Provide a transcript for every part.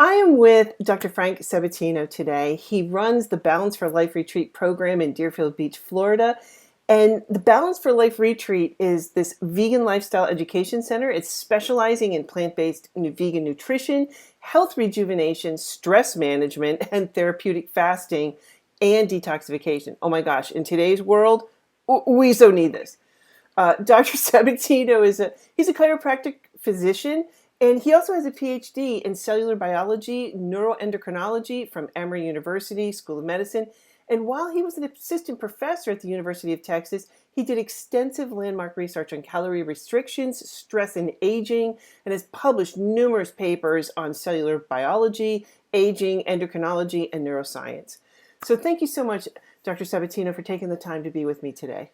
I am with Dr. Frank Sabatino today. He runs the Balance for Life Retreat program in Deerfield Beach, Florida. And the Balance for Life Retreat is this vegan lifestyle education center. It's specializing in plant-based vegan nutrition, health rejuvenation, stress management, and therapeutic fasting and detoxification. Oh my gosh, in today's world, we so need this. Dr. Sabatino he's a chiropractic physician, and he also has a Ph.D. in cellular biology, neuroendocrinology from Emory University School of Medicine. And while he was an assistant professor at the University of Texas, he did extensive landmark research on calorie restrictions, stress and aging, and has published numerous papers on cellular biology, aging, endocrinology, and neuroscience. So thank you so much, Dr. Sabatino, for taking the time to be with me today.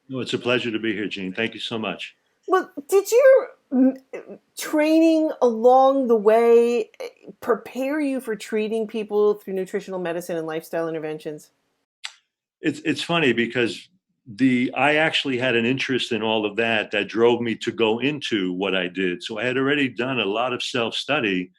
No, it's a pleasure to be here, Gene. Thank you so much. Well, did your training along the way prepare you for treating people through nutritional medicine and lifestyle interventions? It's funny because I actually had an interest in all of that drove me to go into what I did. So I had already done a lot of self-study,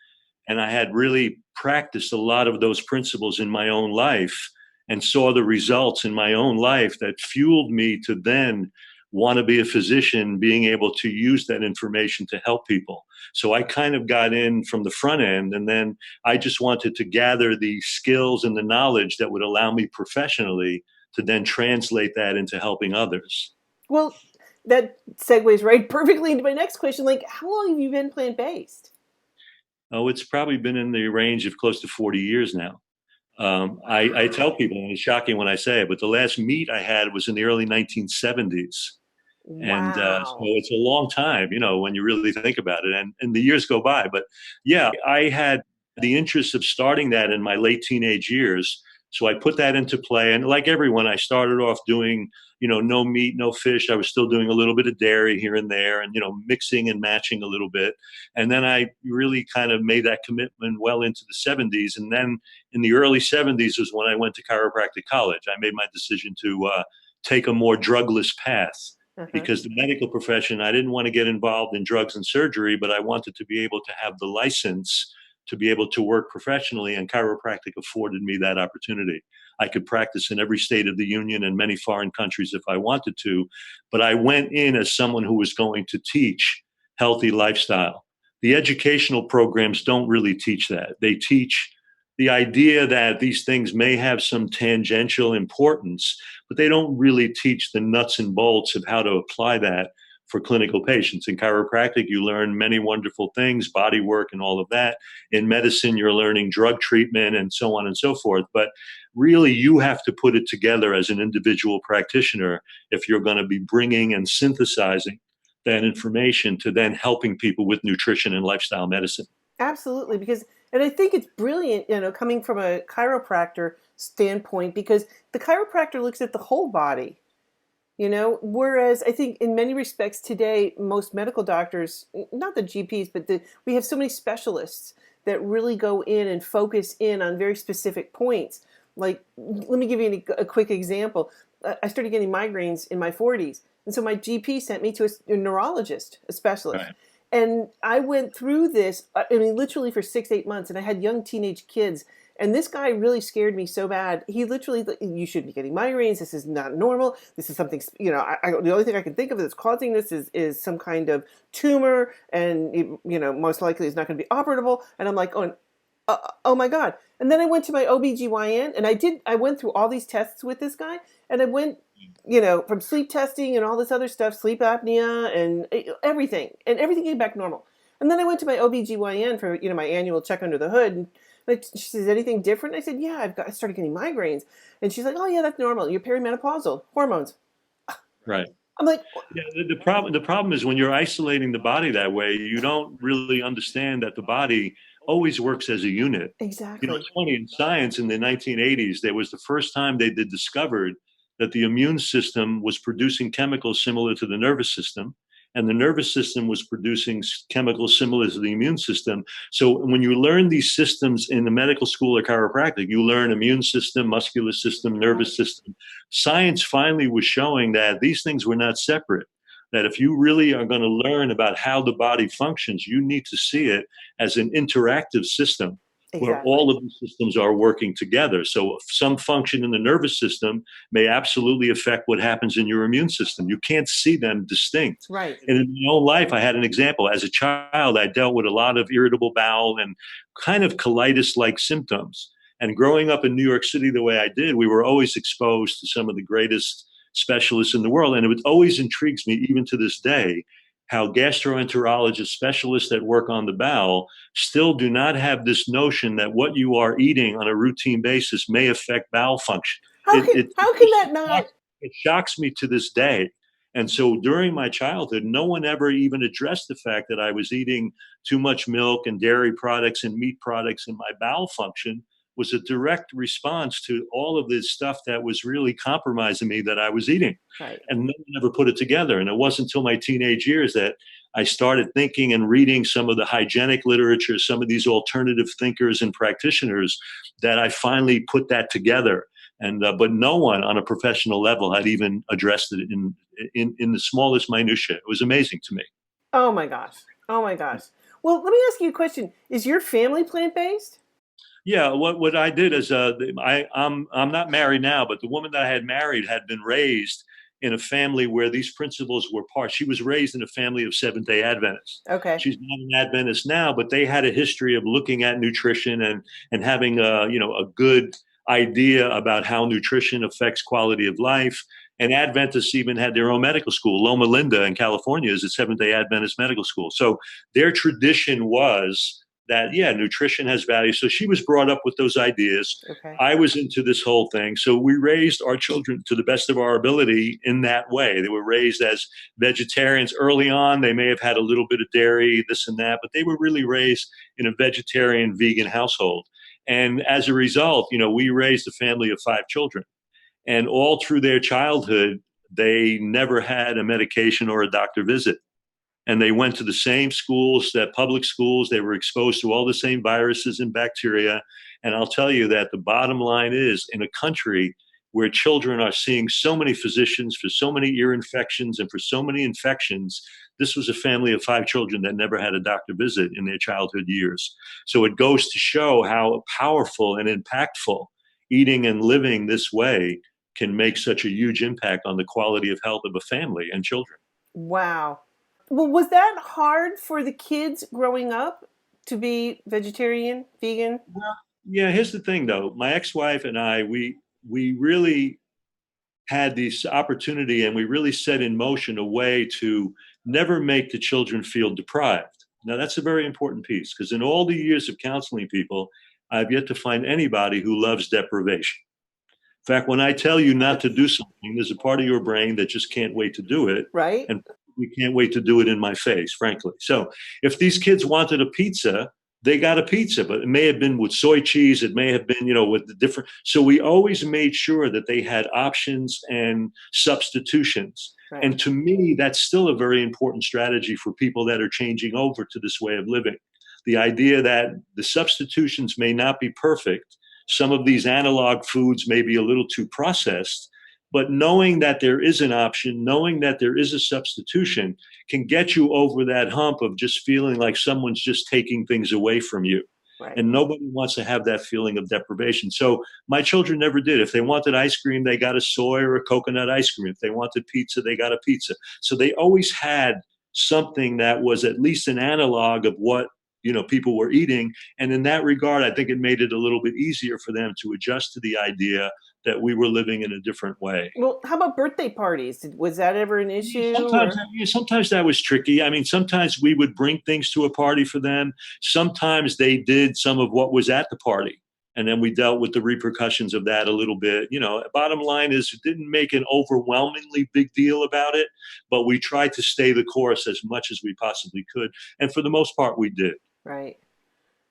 and I had really practiced a lot of those principles in my own life and saw the results in my own life that fueled me to then want to be a physician, being able to use that information to help people. So I kind of got in from the front end, and then I just wanted to gather the skills and the knowledge that would allow me professionally to then translate that into helping others. Well, that segues right perfectly into my next question. Like, how long have you been plant-based? Oh, it's probably been in the range of close to 40 years now. I tell people, and it's shocking when I say it, but the last meet I had was in the early 1970s. And so Wow. it's a long time, when you really think about it. And the years go by. But yeah, I had the interest of starting that in my late teenage years. So I put that into play. And like everyone, I started off doing, no meat, no fish. I was still doing a little bit of dairy here and there and, mixing and matching a little bit. And then I really kind of made that commitment well into the 70s. And then in the early 70s was when I went to chiropractic college. I made my decision to take a more drugless path Uh-huh. because the medical profession, I didn't want to get involved in drugs and surgery, but I wanted to be able to have the license to be able to work professionally, and chiropractic afforded me that opportunity. I could practice in every state of the union and many foreign countries if I wanted to, but I went in as someone who was going to teach healthy lifestyle. The educational programs don't really teach that. They teach the idea that these things may have some tangential importance, but they don't really teach the nuts and bolts of how to apply that for clinical patients. In chiropractic, you learn many wonderful things, body work and all of that. In medicine, you're learning drug treatment and so on and so forth. But really, you have to put it together as an individual practitioner if you're going to be bringing and synthesizing that information to then helping people with nutrition and lifestyle medicine. Absolutely, and I think it's brilliant, coming from a chiropractor standpoint, because the chiropractor looks at the whole body, whereas I think in many respects today, most medical doctors, not the GPs, but we have so many specialists that really go in and focus in on very specific points. Like, let me give you a quick example. I started getting migraines in my 40s, and so my GP sent me to a neurologist, a specialist. Right. And I went through this, I mean, literally for 6, 8 months, and I had young teenage kids. And this guy really scared me so bad. He literally, you shouldn't be getting migraines. This is not normal. This is something, the only thing I can think of that's causing this is some kind of tumor, and, most likely it's not going to be operable. And I'm like, oh my God. And then I went to my OBGYN, and I went through all these tests with this guy, and I went, from sleep testing and all this other stuff, sleep apnea and everything came back normal. And then I went to my OBGYN for, my annual check under the hood, and she says, anything different? I said, yeah, I started getting migraines. And she's like, oh yeah, that's normal. You're perimenopausal, hormones. Right. I'm like, Yeah, the problem is when you're isolating the body that way, you don't really understand that the body always works as a unit. exactly. It's funny, in science in the 1980s, there was the first time they discovered that the immune system was producing chemicals similar to the nervous system, and the nervous system was producing chemicals similar to the immune system. So when you learn these systems in the medical school or chiropractic, you learn immune system, muscular system, nervous system. Science finally was showing that these things were not separate. That if you really are going to learn about how the body functions, you need to see it as an interactive system. where all Exactly. of the systems are working together. So some function in the nervous system may absolutely affect what happens in your immune system. You can't see them distinct. Right. And in my own life, I had an example. As a child, I dealt with a lot of irritable bowel and kind of colitis like symptoms. And growing up in New York City the way I did, we were always exposed to some of the greatest specialists in the world. And it always intrigues me, even to this day, how gastroenterologist specialists that work on the bowel still do not have this notion that what you are eating on a routine basis may affect bowel function. How It, can it, how can just that not? shocks, it shocks me to this day. And so during my childhood, no one ever even addressed the fact that I was eating too much milk and dairy products and meat products, and my bowel function was a direct response to all of this stuff that was really compromising me that I was eating. Right. And no one ever put it together. And it wasn't until my teenage years that I started thinking and reading some of the hygienic literature, some of these alternative thinkers and practitioners, that I finally put that together. And but no one on a professional level had even addressed it in the smallest minutia. It was amazing to me. Oh my gosh. Oh my gosh. Well, let me ask you a question. Is your family plant-based? Yeah, what I did is I'm not married now, but the woman that I had married had been raised in a family where these principles were part. She was raised in a family of Seventh Day Adventists. Okay. She's not an Adventist now, but they had a history of looking at nutrition and having a good idea about how nutrition affects quality of life. And Adventists even had their own medical school. Loma Linda in California is a Seventh Day Adventist medical school. So their tradition was that, yeah, nutrition has value. So she was brought up with those ideas. Okay. I was into this whole thing. So we raised our children to the best of our ability in that way. They were raised as vegetarians early on. They may have had a little bit of dairy, this and that, but they were really raised in a vegetarian vegan household. And as a result, we raised a family of 5 children. And all through their childhood, they never had a medication or a doctor visit, and they went to the same schools, that public schools. They were exposed to all the same viruses and bacteria. And I'll tell you that the bottom line is, in a country where children are seeing so many physicians for so many ear infections and for so many infections, this was a family of 5 children that never had a doctor visit in their childhood years. So it goes to show how powerful and impactful eating and living this way can make such a huge impact on the quality of health of a family and children. Wow. Well, was that hard for the kids growing up to be vegetarian, vegan? Well, yeah, here's the thing though. My ex-wife and I, we really had this opportunity, and we really set in motion a way to never make the children feel deprived. Now that's a very important piece, because in all the years of counseling people, I've yet to find anybody who loves deprivation. In fact, when I tell you not to do something, there's a part of your brain that just can't wait to do it. Right? And we can't wait to do it in my face, frankly. So if these kids wanted a pizza, they got a pizza, but it may have been with soy cheese. It may have been, with the different. So we always made sure that they had options and substitutions. Right. And to me, that's still a very important strategy for people that are changing over to this way of living. The idea that the substitutions may not be perfect. Some of these analog foods may be a little too processed, but knowing that there is an option, knowing that there is a substitution, can get you over that hump of just feeling like someone's just taking things away from you. Right. And nobody wants to have that feeling of deprivation. So my children never did. If they wanted ice cream, they got a soy or a coconut ice cream. If they wanted pizza, they got a pizza. So they always had something that was at least an analog of what people were eating. And in that regard, I think it made it a little bit easier for them to adjust to the idea that we were living in a different way. Well, how about birthday parties? Was that ever an issue Sometimes, or? sometimes that was tricky. I mean, sometimes we would bring things to a party for them. Sometimes they did some of what was at the party, and then we dealt with the repercussions of that a little bit. Bottom line is, it didn't make an overwhelmingly big deal about it, but we tried to stay the course as much as we possibly could, and for the most part, we did. Right.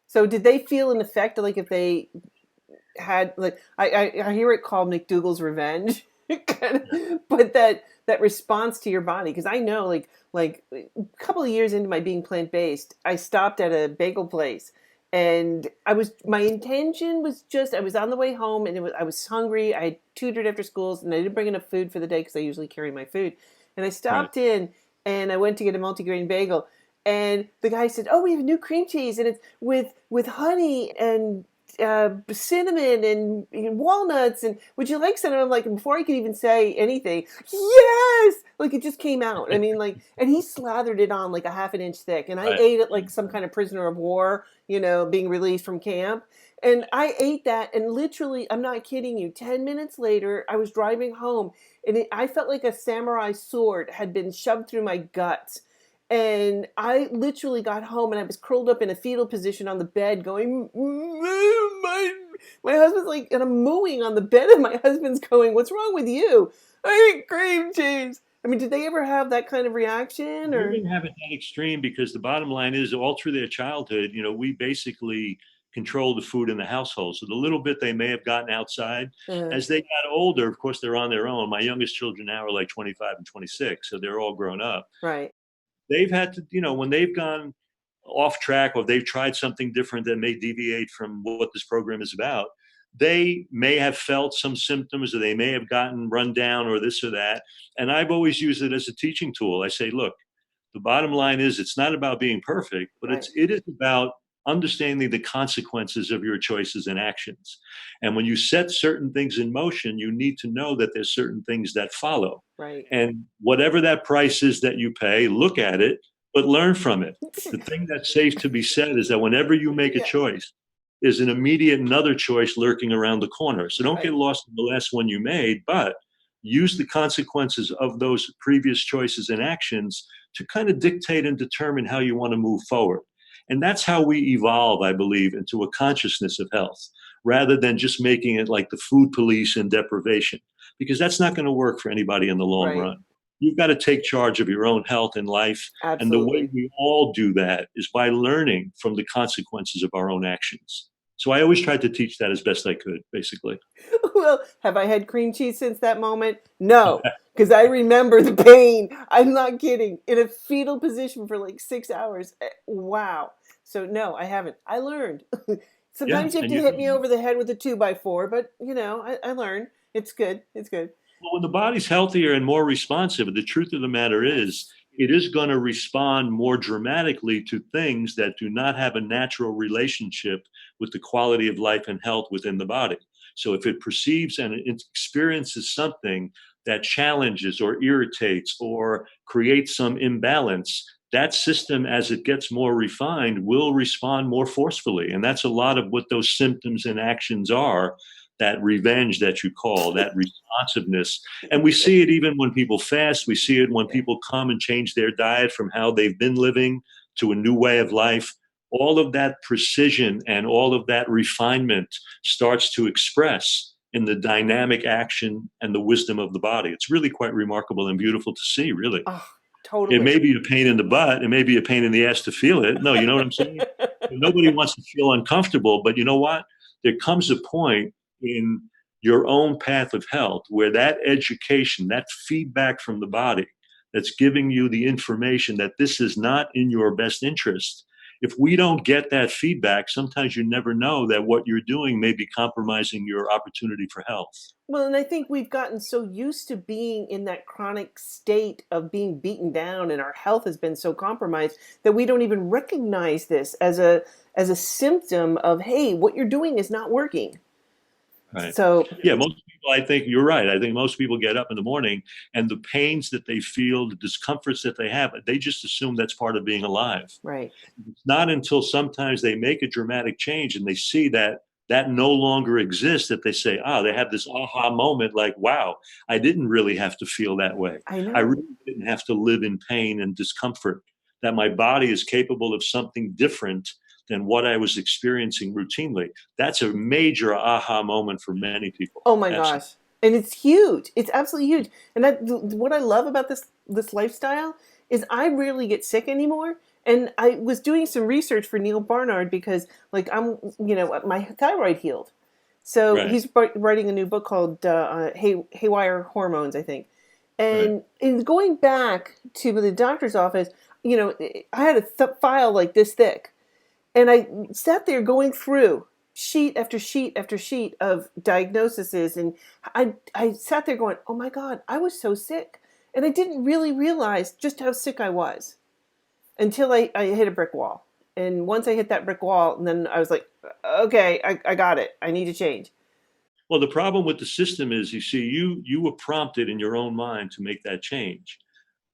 So did they feel an effect, like if they had, like, I hear it called MacDougalls Revenge, but that response to your body? Because I know, like a couple of years into my being plant based, I stopped at a bagel place, and my intention was just, I was on the way home, and I was hungry. I had tutored after schools, and I didn't bring enough food for the day because I usually carry my food, and I Right. stopped in and I went to get a multigrain bagel. And the guy said, "Oh, we have new cream cheese, and it's with honey and cinnamon and walnuts. And would you like some?" And I'm like, and before I could even say anything, yes, like it just came out. I mean, like, and he slathered it on like a half an inch thick, and I Right. ate it like some kind of prisoner of war, being released from camp. And I ate that, and literally, I'm not kidding you, 10 minutes later, I was driving home, and I felt like a samurai sword had been shoved through my guts. And I literally got home, and I was curled up in a fetal position on the bed going, my husband's like, and I'm mooing on the bed, and my husband's going, "What's wrong with you?" "I ate cream cheese." I mean, did they ever have that kind of reaction, They or? didn't have it that extreme because the bottom line is all through their childhood, we basically control the food in the household. So the little bit they may have gotten outside, Uh, as they got older, of course, they're on their own. My youngest children now are like 25 and 26, so they're all grown up. right, They've had to, when they've gone off track or they've tried something different that may deviate from what this program is about, they may have felt some symptoms or they may have gotten run down or this or that. And I've always used it as a teaching tool. I say, look, the bottom line is it's not about being perfect, but right, it is about understanding the consequences of your choices and actions. And when you set certain things in motion, you need to know that there's certain things that follow. right. And whatever that price is that you pay, look at it, but learn from it. The thing that's safe to be said is that whenever you make a Yeah, choice, there's an immediate another choice lurking around the corner. So don't get right, lost in the last one you made, but use the consequences of those previous choices and actions to kind of dictate and determine how you want to move forward. And that's how we evolve, I believe, into a consciousness of health rather than just making it like the food police and deprivation, because that's not going to work for anybody in the long right. run. You've got to take charge of your own health and life. And the way Absolutely. we all do that is by learning from the consequences of our own actions. So I always tried to teach that as best I could, basically. Well, have I had cream cheese since that moment? No, because I remember the pain. I'm not kidding. In a fetal position for like 6 hours. Wow. So no, I haven't. I learned. Yeah. Sometimes you have And to hit me over the head with a 2x4, but I learned. It's good. It's good. well, when the body's healthier and more responsive, the truth of the matter is it is going to respond more dramatically to things that do not have a natural relationship with the quality of life and health within the body. So if it perceives and it experiences something that challenges or irritates or creates some imbalance, that system, as it gets more refined, will respond more forcefully. And that's a lot of what those symptoms and actions are, that revenge that you call, that responsiveness. And we see it even when people fast. We see it when Yeah. people come and change their diet from how they've been living to a new way of life. All of that precision and all of that refinement starts to express in the dynamic action and the wisdom of the body. It's really quite remarkable and beautiful to see, really. Oh, It totally. may be a pain in the butt. It may be a pain in the ass to feel it. No, you know what I'm saying? Nobody wants to feel uncomfortable, but you know what? There comes a point in your own path of health where that education, that feedback from the body that's giving you the information that this is not in your best interest. If we don't get that feedback, sometimes you never know that what you're doing may be compromising your opportunity for health. Well, and I think we've gotten so used to being in that chronic state of being beaten down, and our health has been so compromised that we don't even recognize this as a symptom of, hey, what you're doing is not working. Right. So, Yeah, most people, I think you're right. I think most people get up in the morning and the pains that they feel, the discomforts that they have, they just assume that's part of being alive. right. It's not until sometimes they make a dramatic change and they see that that no longer exists that they say, they have this aha moment like, wow, I didn't really have to feel that way. I I know. really didn't have to live in pain and discomfort, that my body is capable of something different than what I was experiencing routinely. That's a major aha moment for many people. Oh my Absolutely. gosh. And it's huge. It's absolutely huge. And what I love about this lifestyle is I rarely get sick anymore. And I was doing some research for Neil Barnard because like my thyroid healed. So Right, he's writing a new book called Haywire Hormones, I think. right. And in going back to the doctor's office, I had a file like this thick, and I sat there going through sheet after sheet after sheet of diagnoses, and I sat there going, "Oh my God, I was so sick," and I didn't really realize just how sick I was. until I hit a brick wall. And once I hit that brick wall, and then I was like, okay, I got it. I need to change. Well, the problem with the system is, you see, you were prompted in your own mind to make that change.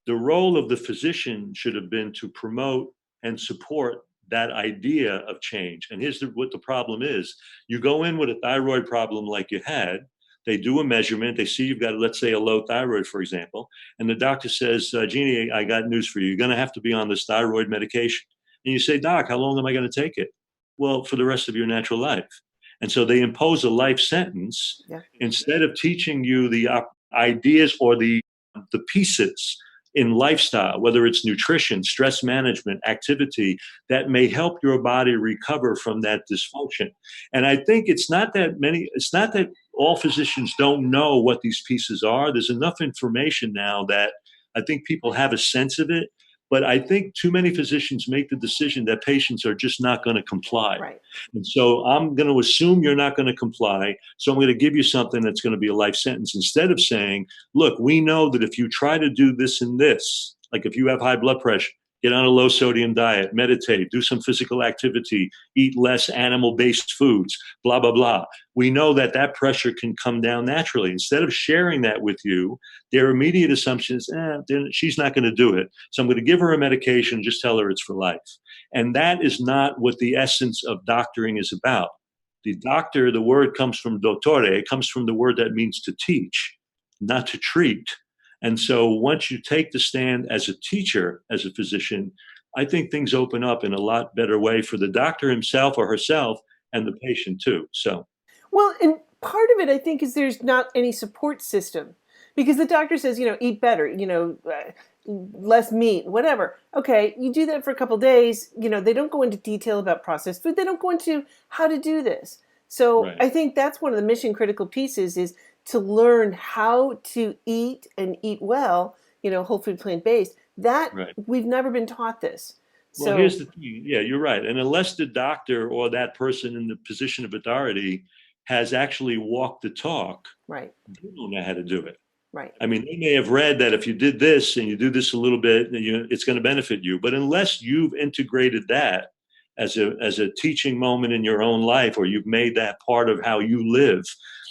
The role of the physician should have been to promote and support that idea of change. And here's what the problem is. You go in with a thyroid problem like you had, they do a measurement, they see you've got, let's say, a low thyroid, for example, and the doctor says, Jeannie, I got news for you. You're going to have to be on this thyroid medication. And you say, Doc, how long am I going to take it? Well, for the rest of your natural life. And so they impose a life sentence Yeah. instead of teaching you the ideas or the pieces in lifestyle, whether it's nutrition, stress management, activity, that may help your body recover from that dysfunction. And I think it's not that all physicians don't know what these pieces are. There's enough information now that I think people have a sense of it. But I think too many physicians make the decision that patients are just not going to comply. Right. And so I'm going to assume you're not going to comply. So I'm going to give you something that's going to be a life sentence, instead of saying, look, we know that if you try to do this and this, like if you have high blood pressure, get on a low sodium diet, meditate, do some physical activity, eat less animal based foods, blah, blah, blah. We know that that pressure can come down naturally. Instead of sharing that with you, their immediate assumption is, she's not going to do it. So I'm going to give her a medication, just tell her it's for life. And that is not what the essence of doctoring is about. The doctor, the word comes from dottore, it comes from the word that means to teach, not to treat. And so once you take the stand as a teacher, as a physician, I think things open up in a lot better way for the doctor himself or herself and the patient too. So, Well, and part of it, I think, is there's not any support system because the doctor says, eat better, less meat, whatever. Okay, you do that for a couple of days. They don't go into detail about processed food. They don't go into how to do this. So right. I think that's one of the mission critical pieces is to learn how to eat and eat well, whole food, plant-based. That Right. we've never been taught this. Well, So, here's the thing. Yeah, you're right. And unless the doctor or that person in the position of authority has actually walked the talk, right, they don't know how to do it. right, I mean, they may have read that if you did this and you do this a little bit, it's going to benefit you. But unless you've integrated that as a teaching moment in your own life, or you've made that part of how you live,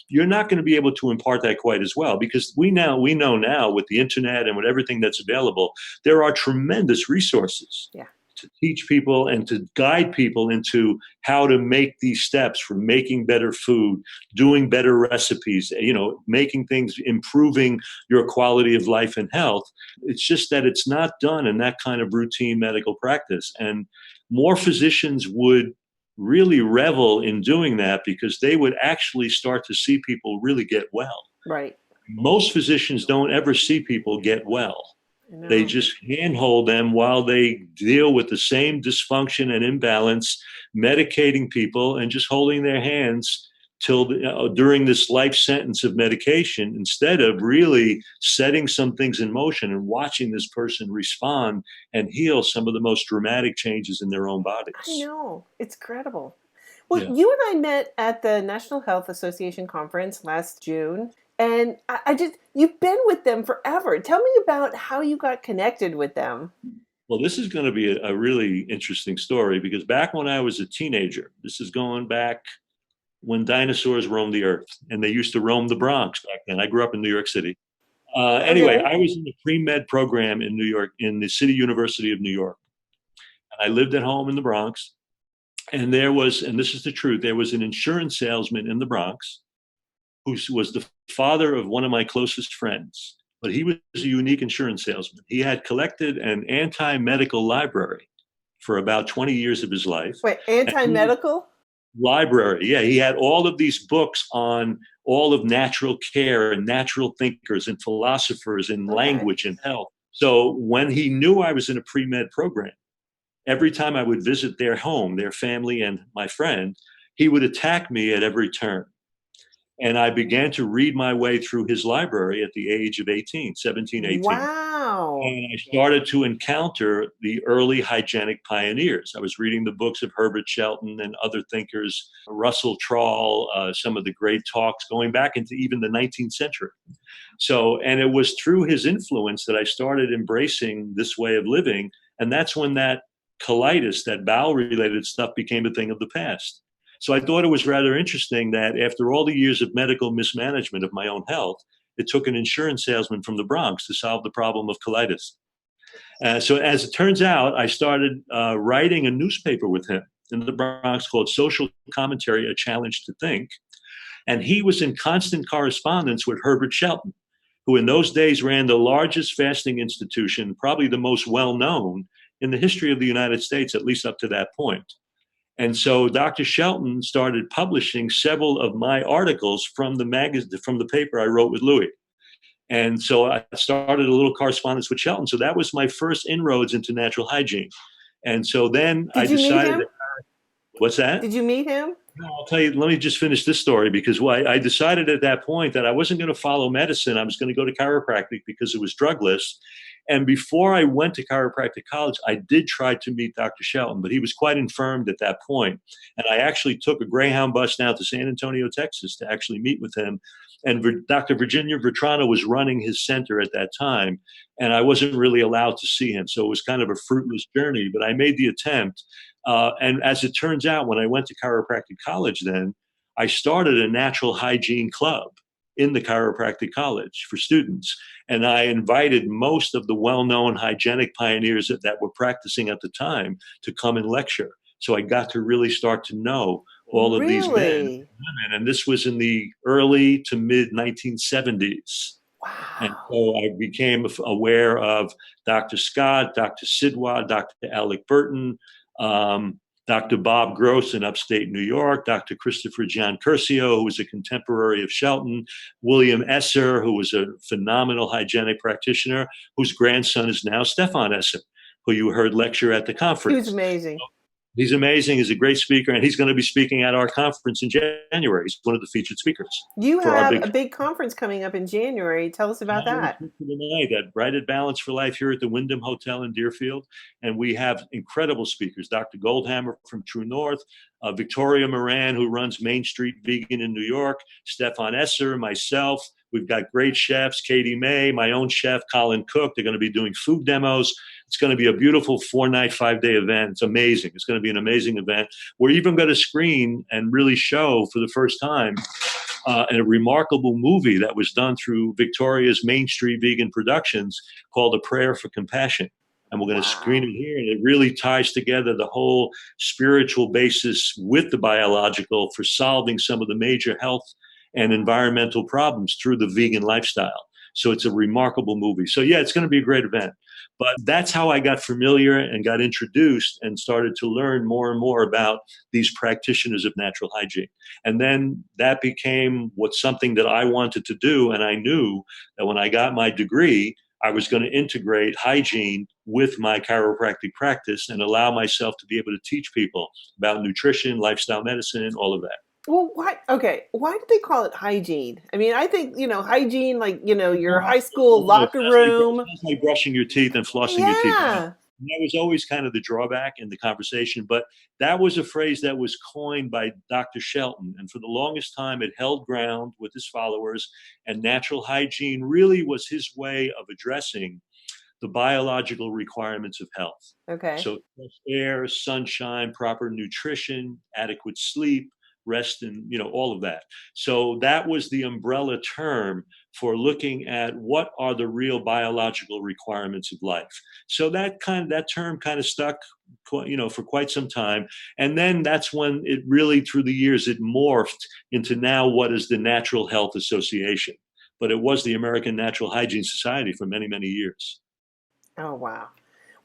you're not going to be able to impart that quite as well. Because we know now with the internet and with everything that's available, there are tremendous resources yeah, to teach people and to guide people into how to make these steps from making better food, doing better recipes, making things, improving your quality of life and health. It's just that it's not done in that kind of routine medical practice. And more physicians would really revel in doing that because they would actually start to see people really get well. right. Most physicians don't ever see people get well. I They know. just handhold them while they deal with the same dysfunction and imbalance, medicating people and just holding their hands till during this life sentence of medication, instead of really setting some things in motion and watching this person respond and heal some of the most dramatic changes in their own I bodies. know. It's credible. Well, Yeah. you and I met at the National Health Association conference last June, and I just, you've been with them forever. Tell me about how you got connected with them. Well, this is going to be a really interesting story because back when I was a teenager, this is going back when dinosaurs roamed the earth, and they used to roam the Bronx back then. I grew up in New York City. Anyway, Okay. I was in the pre-med program in New York, in the City University of New York. And I lived at home in the Bronx. And and this is the truth, there was an insurance salesman in the Bronx who was the father of one of my closest friends. But he was a unique insurance salesman. He had collected an anti-medical library for about 20 years of his life. Wait, And he anti-medical? library. Yeah, he had all of these books on all of natural care and natural thinkers and philosophers and Okay. language and health. So when he knew I was in a pre-med program, every time I would visit their home, their family and my friend, he would attack me at every turn. And I began to read my way through his library at the age of 18, 17, 18. Wow. And I started to encounter the early hygienic pioneers. I was reading the books of Herbert Shelton and other thinkers, Russell Trawl, some of the great talks going back into even the 19th century. So, and it was through his influence that I started embracing this way of living. And that's when that colitis, that bowel related stuff, became a thing of the past. So I thought it was rather interesting that after all the years of medical mismanagement of my own health, it took an insurance salesman from the Bronx to solve the problem of colitis. So as it turns out, I started writing a newspaper with him in the Bronx called Social Commentary, A Challenge to Think. And he was in constant correspondence with Herbert Shelton, who in those days ran the largest fasting institution, probably the most well-known in the history of the United States, at least up to that point. And so Dr. Shelton started publishing several of my articles from the magazine, from the paper I wrote with Louis. And so I started a little correspondence with Shelton. So that was my first inroads into natural hygiene. And so then I Did you meet decided, him? what's that? Did you meet him? No, I'll tell you, let me just finish this story because I decided at that point that I wasn't going to follow medicine. I was going to go to chiropractic because it was drugless. And before I went to chiropractic college, I did try to meet Dr. Shelton, but he was quite infirmed at that point. And I actually took a Greyhound bus down to San Antonio, Texas to actually meet with him. And Dr. Virginia Vetrano was running his center at that time. And I wasn't really allowed to see him. So it was kind of a fruitless journey, but I made the attempt. And as it turns out, when I went to chiropractic college, then I started a natural hygiene club in the chiropractic college for students. And I invited most of the well-known hygienic pioneers that were practicing at the time to come and lecture. So I got to really start to know all of these men and Really? women. And this was in the early to mid 1970s. And Wow. so I became aware of Dr. Scott, Dr. Sidwa, Dr. Alec Burton, Dr. Bob Gross in upstate New York, Dr. Christopher John Curcio, who was a contemporary of Shelton, William Esser, who was a phenomenal hygienic practitioner, whose grandson is now Stefan Esser, who you heard lecture at the He was conference. amazing. He's amazing. He's a great speaker, and he's going to be speaking at our conference in January. He's one of the featured speakers You for our have big a big conference coming up in January. Tell us about that. tonight at Right at Balance for Life here at the Wyndham Hotel in Deerfield. And we have incredible speakers, Dr. Goldhammer from True North, Victoria Moran, who runs Main Street Vegan in New York, Stefan Esser, myself. We've got great chefs, Katie May, my own chef, Colin Cook. They're going to be doing food demos. It's going to be a beautiful 4-night, 5-day event. It's amazing. It's going to be an amazing event. We're even going to screen and really show for the first time a remarkable movie that was done through Victoria's Main Street Vegan Productions called A Prayer for Compassion. And we're going to screen Wow. it here. And it really ties together the whole spiritual basis with the biological for solving some of the major health and environmental problems through the vegan lifestyle. So it's a remarkable movie. So yeah, it's going to be a great event. But that's how I got familiar and got introduced and started to learn more and more about these practitioners of natural hygiene. And then that became something that I wanted to do. And I knew that when I got my degree, I was going to integrate hygiene with my chiropractic practice and allow myself to be able to teach people about nutrition, lifestyle medicine, all of that. Well, why? Okay, why do they call it hygiene? I mean, I think hygiene, like your high school It locker room. sounds like brushing your teeth and flossing your teeth. Yeah. And that was always kind of the drawback in the conversation, but that was a phrase that was coined by Dr. Shelton. And for the longest time, it held ground with his followers. And natural hygiene really was his way of addressing the biological requirements of health. Okay. So fresh air, sunshine, proper nutrition, adequate sleep, rest, and all of that. So that was the umbrella term for looking at what are the real biological requirements of life. So that term kind of stuck for quite some time. And then that's when it really, through the years, it morphed into now what is the Natural Health Association. But it was the American Natural Hygiene Society for many, many years. Oh, wow.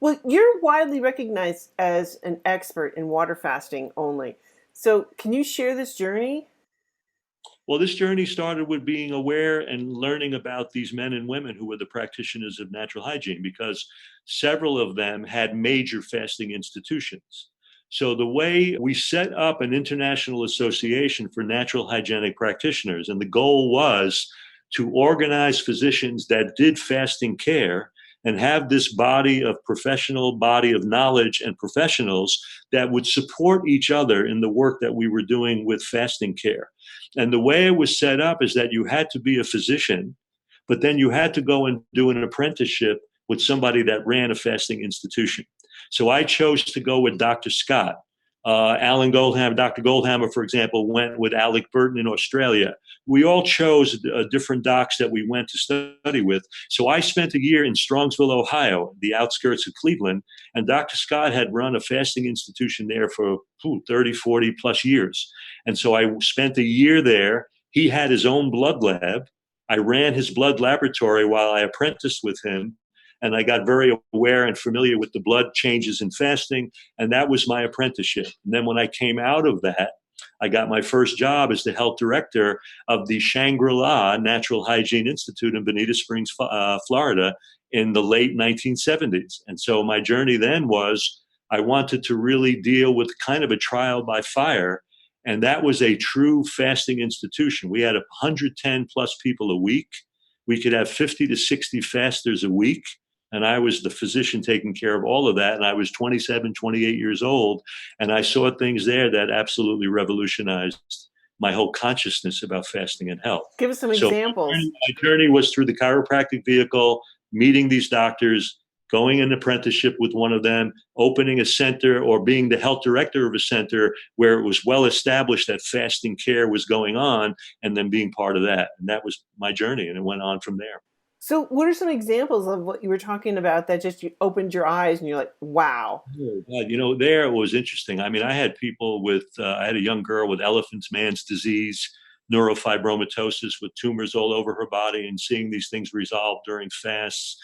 Well, you're widely recognized as an expert in water fasting only. So, can you share this journey? Well, this journey started with being aware and learning about these men and women who were the practitioners of natural hygiene, because several of them had major fasting institutions. So the way we set up an international association for natural hygienic practitioners, and the goal was to organize physicians that did fasting care and have this body of knowledge and professionals that would support each other in the work that we were doing with fasting care. And the way it was set up is that you had to be a physician, but then you had to go and do an apprenticeship with somebody that ran a fasting institution. So I chose to go with Dr. Scott. Dr. Goldhammer, for example, went with Alec Burton in Australia. We all chose different docs that we went to study with. So I spent a year in Strongsville, Ohio, the outskirts of Cleveland, and Dr. Scott had run a fasting institution there for 30, 40 plus years. And so I spent a year there. He had his own blood lab. I ran his blood laboratory while I apprenticed with him. And I got very aware and familiar with the blood changes in fasting. And that was my apprenticeship. And then when I came out of that, I got my first job as the health director of the Shangri-La Natural Hygiene Institute in Bonita Springs, Florida, in the late 1970s. And so my journey then was I wanted to really deal with kind of a trial by fire. And that was a true fasting institution. We had 110 plus people a week. We could have 50 to 60 fasters a week. And I was the physician taking care of all of that. And I was 27, 28 years old. And I saw things there that absolutely revolutionized my whole consciousness about fasting and health. Give us some So examples. my journey was through the chiropractic vehicle, meeting these doctors, going an apprenticeship with one of them, opening a center or being the health director of a center where it was well established that fasting care was going on, and then being part of that. And that was my journey. And it went on from there. So what are some examples of what you were talking about that just you opened your eyes and you're like, wow? Oh, God, there it was interesting. I mean, I had people I had a young girl with elephant's man's disease, neurofibromatosis with tumors all over her body, and seeing these things resolve during fasts,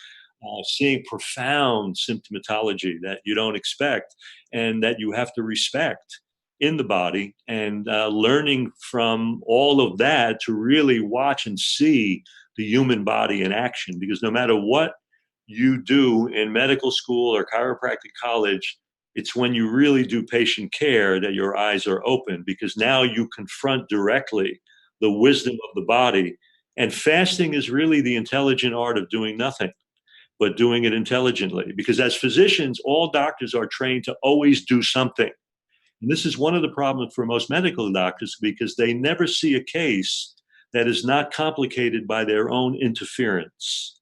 seeing profound symptomatology that you don't expect and that you have to respect in the body, and learning from all of that to really watch and see the human body in action. Because no matter what you do in medical school or chiropractic college, it's when you really do patient care that your eyes are open, because now you confront directly the wisdom of the body. And fasting is really the intelligent art of doing nothing, but doing it intelligently. Because as physicians, all doctors are trained to always do something. And this is one of the problems for most medical doctors, because they never see a case that is not complicated by their own interference.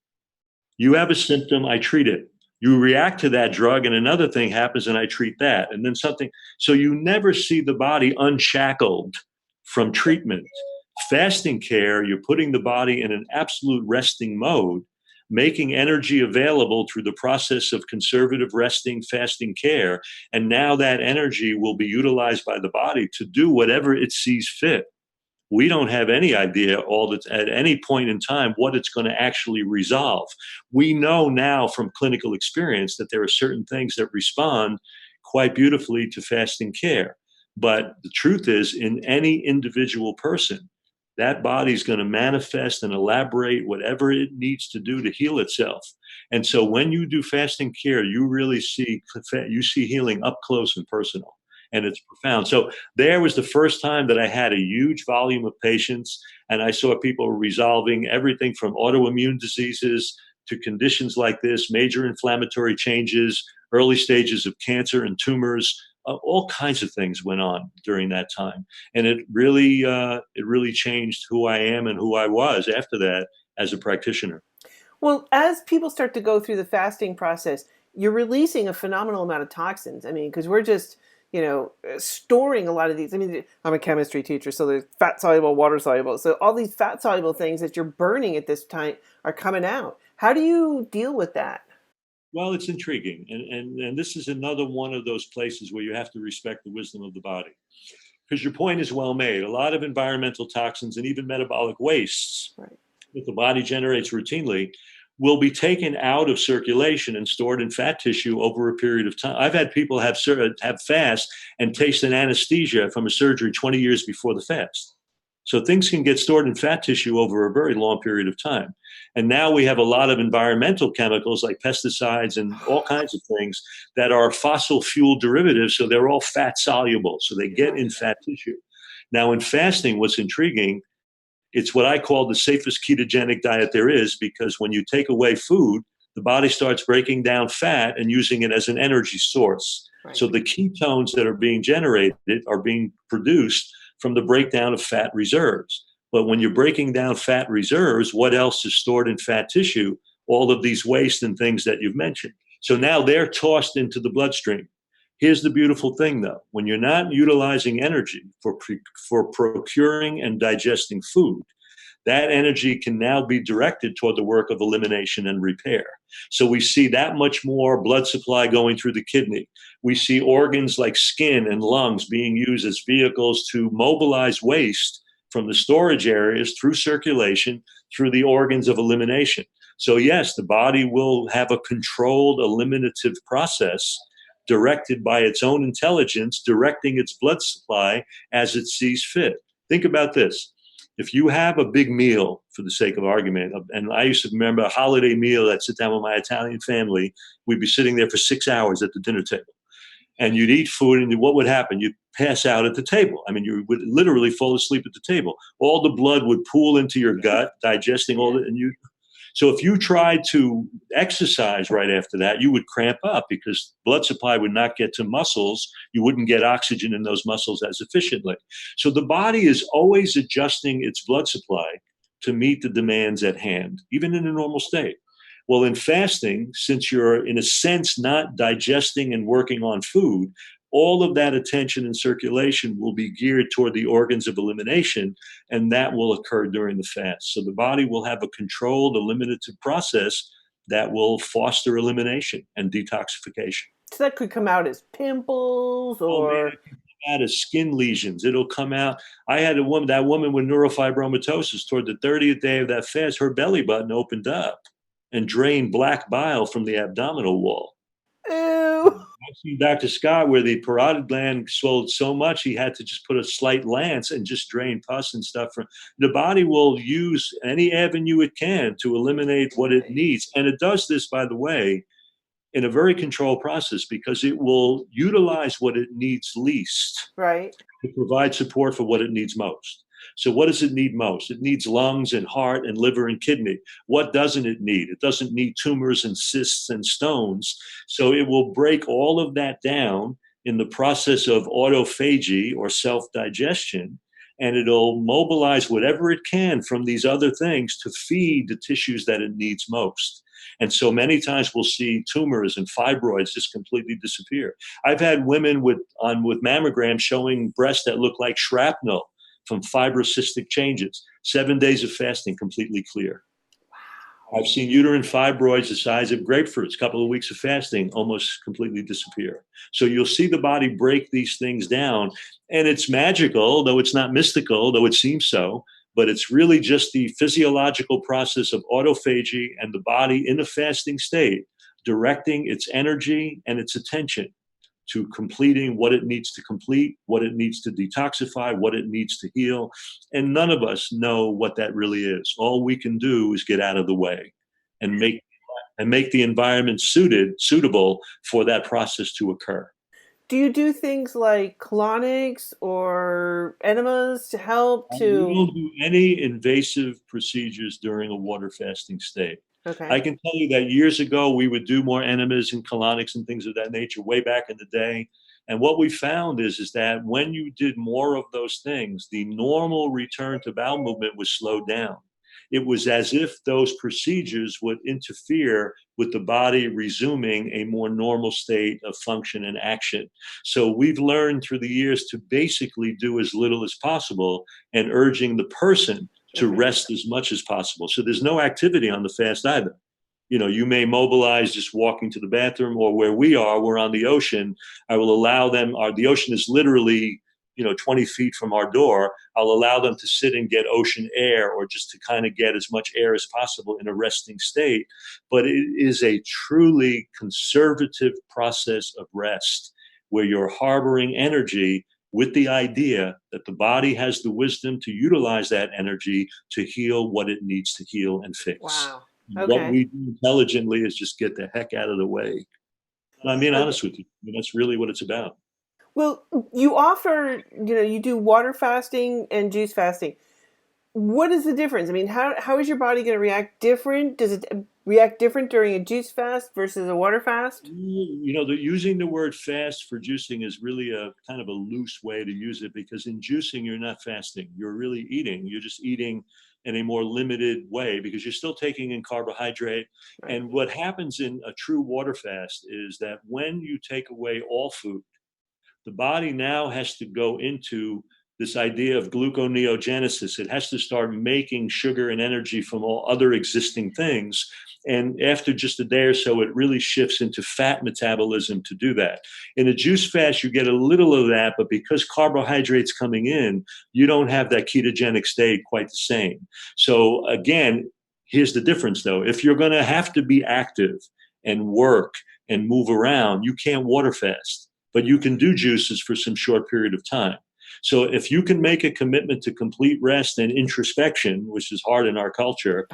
You have a symptom, I treat it. You react to that drug and another thing happens and I treat that. And then something. So you never see the body unshackled from treatment. Fasting care, you're putting the body in an absolute resting mode, making energy available through the process of conservative resting, fasting care. And now that energy will be utilized by the body to do whatever it sees fit. We don't have any idea at any point in time what it's going to actually resolve. We know now from clinical experience that there are certain things that respond quite beautifully to fasting care. But the truth is, in any individual person, that body's going to manifest and elaborate whatever it needs to do to heal itself. And so when you do fasting care, you really see healing up close and personal. And it's profound. So there was the first time that I had a huge volume of patients, and I saw people resolving everything from autoimmune diseases to conditions like this, major inflammatory changes, early stages of cancer and tumors. All kinds of things went on during that time. And it really changed who I am and who I was after that as a practitioner. Well, as people start to go through the fasting process, you're releasing a phenomenal amount of toxins. I mean, because we're just, storing a lot of these. I mean, I'm a chemistry teacher, so there's fat soluble, water soluble. So all these fat soluble things that you're burning at this time are coming out. How do you deal with that? Well, it's intriguing. And this is another one of those places where you have to respect the wisdom of the body. Because your point is well made. A lot of environmental toxins and even metabolic wastes that the body generates routinely will be taken out of circulation and stored in fat tissue over a period of time. I've had people have fast and taste an anesthesia from a surgery 20 years before the fast. So things can get stored in fat tissue over a very long period of time. And now we have a lot of environmental chemicals like pesticides and all kinds of things that are fossil fuel derivatives. So they're all fat soluble. So they get in fat tissue. Now in fasting, what's intriguing, it's what I call the safest ketogenic diet there is, because when you take away food, the body starts breaking down fat and using it as an energy source. Right. So the ketones that are being generated are being produced from the breakdown of fat reserves. But when you're breaking down fat reserves, what else is stored in fat tissue? All of these waste and things that you've mentioned. So now they're tossed into the bloodstream. Here's the beautiful thing, though. When you're not utilizing energy for procuring and digesting food, that energy can now be directed toward the work of elimination and repair. So we see that much more blood supply going through the kidney. We see organs like skin and lungs being used as vehicles to mobilize waste from the storage areas through circulation through the organs of elimination. So yes, the body will have a controlled eliminative process directed by its own intelligence, directing its blood supply as it sees fit. Think about this. If you have a big meal, for the sake of argument, and I used to remember a holiday meal, I'd sit down with my Italian family, we'd be sitting there for 6 hours at the dinner table. And you'd eat food, and what would happen? You'd pass out at the table. I mean, you would literally fall asleep at the table. All the blood would pool into your gut, digesting all it, and you. So if you tried to exercise right after that, you would cramp up because blood supply would not get to muscles. You wouldn't get oxygen in those muscles as efficiently. So the body is always adjusting its blood supply to meet the demands at hand, even in a normal state. Well, in fasting, since you're in a sense not digesting and working on food, all of that attention and circulation will be geared toward the organs of elimination, and that will occur during the fast. So the body will have a controlled eliminative process that will foster elimination and detoxification. So that could come out as pimples Oh man, or it can come out as skin lesions. It'll come out. I had that woman with neurofibromatosis toward the 30th day of that fast, her belly button opened up and drained black bile from the abdominal wall. ew. I've seen Dr. Scott where the parotid gland swelled so much he had to just put a slight lance and just drain pus and stuff from the body will use any avenue it can to eliminate what it needs. And it does this, by the way, in a very controlled process because it will utilize what it needs least Right. to provide support for what it needs most. So what does it need most? It needs lungs and heart and liver and kidney. What doesn't it need? It doesn't need tumors and cysts and stones. So it will break all of that down in the process of autophagy or self-digestion, and it'll mobilize whatever it can from these other things to feed the tissues that it needs most. And so many times we'll see tumors and fibroids just completely disappear. I've had women with mammograms showing breasts that look like shrapnel from fibrocystic changes. 7 days of fasting, completely clear. I've seen uterine fibroids the size of grapefruits, a couple of weeks of fasting, almost completely disappear. So you'll see the body break these things down, and it's magical, though it's not mystical, though it seems so, but it's really just the physiological process of autophagy and the body in a fasting state, directing its energy and its attention to completing what it needs to complete, what it needs to detoxify, what it needs to heal. And none of us know what that really is. All we can do is get out of the way and make the environment suitable for that process to occur. Do you do things like colonics or enemas to help We to? don't do any invasive procedures during a water fasting state. I Okay. can tell you that years ago we would do more enemas and colonics and things of that nature way back in the day. And what we found is that when you did more of those things, the normal return to bowel movement was slowed down. It was as if those procedures would interfere with the body resuming a more normal state of function and action. So we've learned through the years to basically do as little as possible and urging the person to Okay. rest as much as possible. So there's no activity on the fast either. You know, you may mobilize just walking to the bathroom, or where we are, we're on the ocean. I will allow them, the ocean is literally, 20 feet from our door. I'll allow them to sit and get ocean air, or just to kind of get as much air as possible in a resting state. But it is a truly conservative process of rest where you're harboring energy with the idea that the body has the wisdom to utilize that energy to heal what it needs to heal and fix. Wow. What Okay. we do intelligently is just get the heck out of the way. And I'm being Okay. honest with you. I mean, that's really what it's about. Well, you offer, you do water fasting and juice fasting. What is the difference? I mean, how is your body going to react different? Does it react different during a juice fast versus a water fast? Using the word fast for juicing is really a kind of a loose way to use it, because in juicing, you're not fasting. You're really eating. You're just eating in a more limited way because you're still taking in carbohydrate. Right. And what happens in a true water fast is that when you take away all food, the body now has to go into this idea of gluconeogenesis. It has to start making sugar and energy from all other existing things. And after just a day or so, it really shifts into fat metabolism to do that. In a juice fast, you get a little of that, but because carbohydrates coming in, you don't have that ketogenic state quite the same. So again, here's the difference though. If you're going to have to be active and work and move around, you can't water fast, but you can do juices for some short period of time. So if you can make a commitment to complete rest and introspection, which is hard in our culture,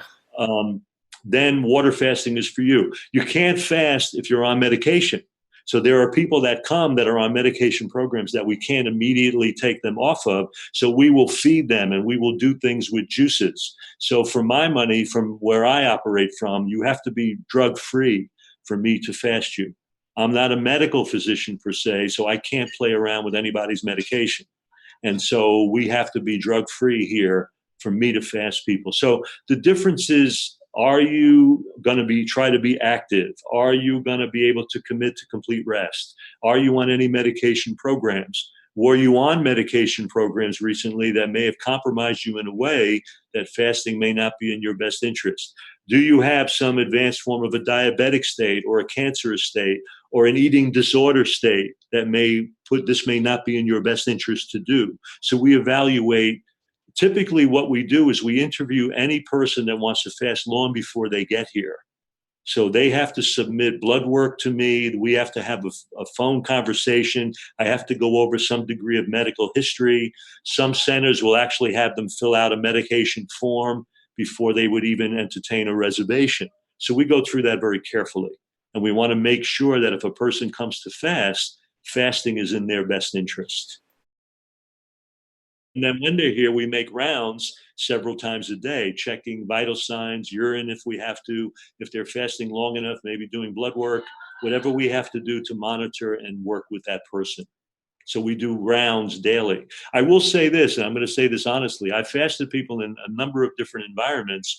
then water fasting is for you. You can't fast if you're on medication. So there are people that come that are on medication programs that we can't immediately take them off of. So we will feed them and we will do things with juices. So for my money, from where I operate from, you have to be drug free for me to fast you. I'm not a medical physician per se, so I can't play around with anybody's medication. And so we have to be drug free here for me to fast people. So the difference is, are you going to be try to be active? Are you going to be able to commit to complete rest? Are you on any medication programs? Were you on medication programs recently that may have compromised you in a way that fasting may not be in your best interest? Do you have some advanced form of a diabetic state or a cancerous state or an eating disorder state that may not be in your best interest to do? So we evaluate. Typically what we do is we interview any person that wants to fast long before they get here. So they have to submit blood work to me. We have to have a phone conversation. I have to go over some degree of medical history. Some centers will actually have them fill out a medication form before they would even entertain a reservation. So we go through that very carefully. And we want to make sure that if a person comes to fast, fasting is in their best interest. And then when they're here, we make rounds several times a day, checking vital signs, urine if we have to, if they're fasting long enough, maybe doing blood work, whatever we have to do to monitor and work with that person. So we do rounds daily. I will say this, and I'm going to say this honestly, I've fasted people in a number of different environments.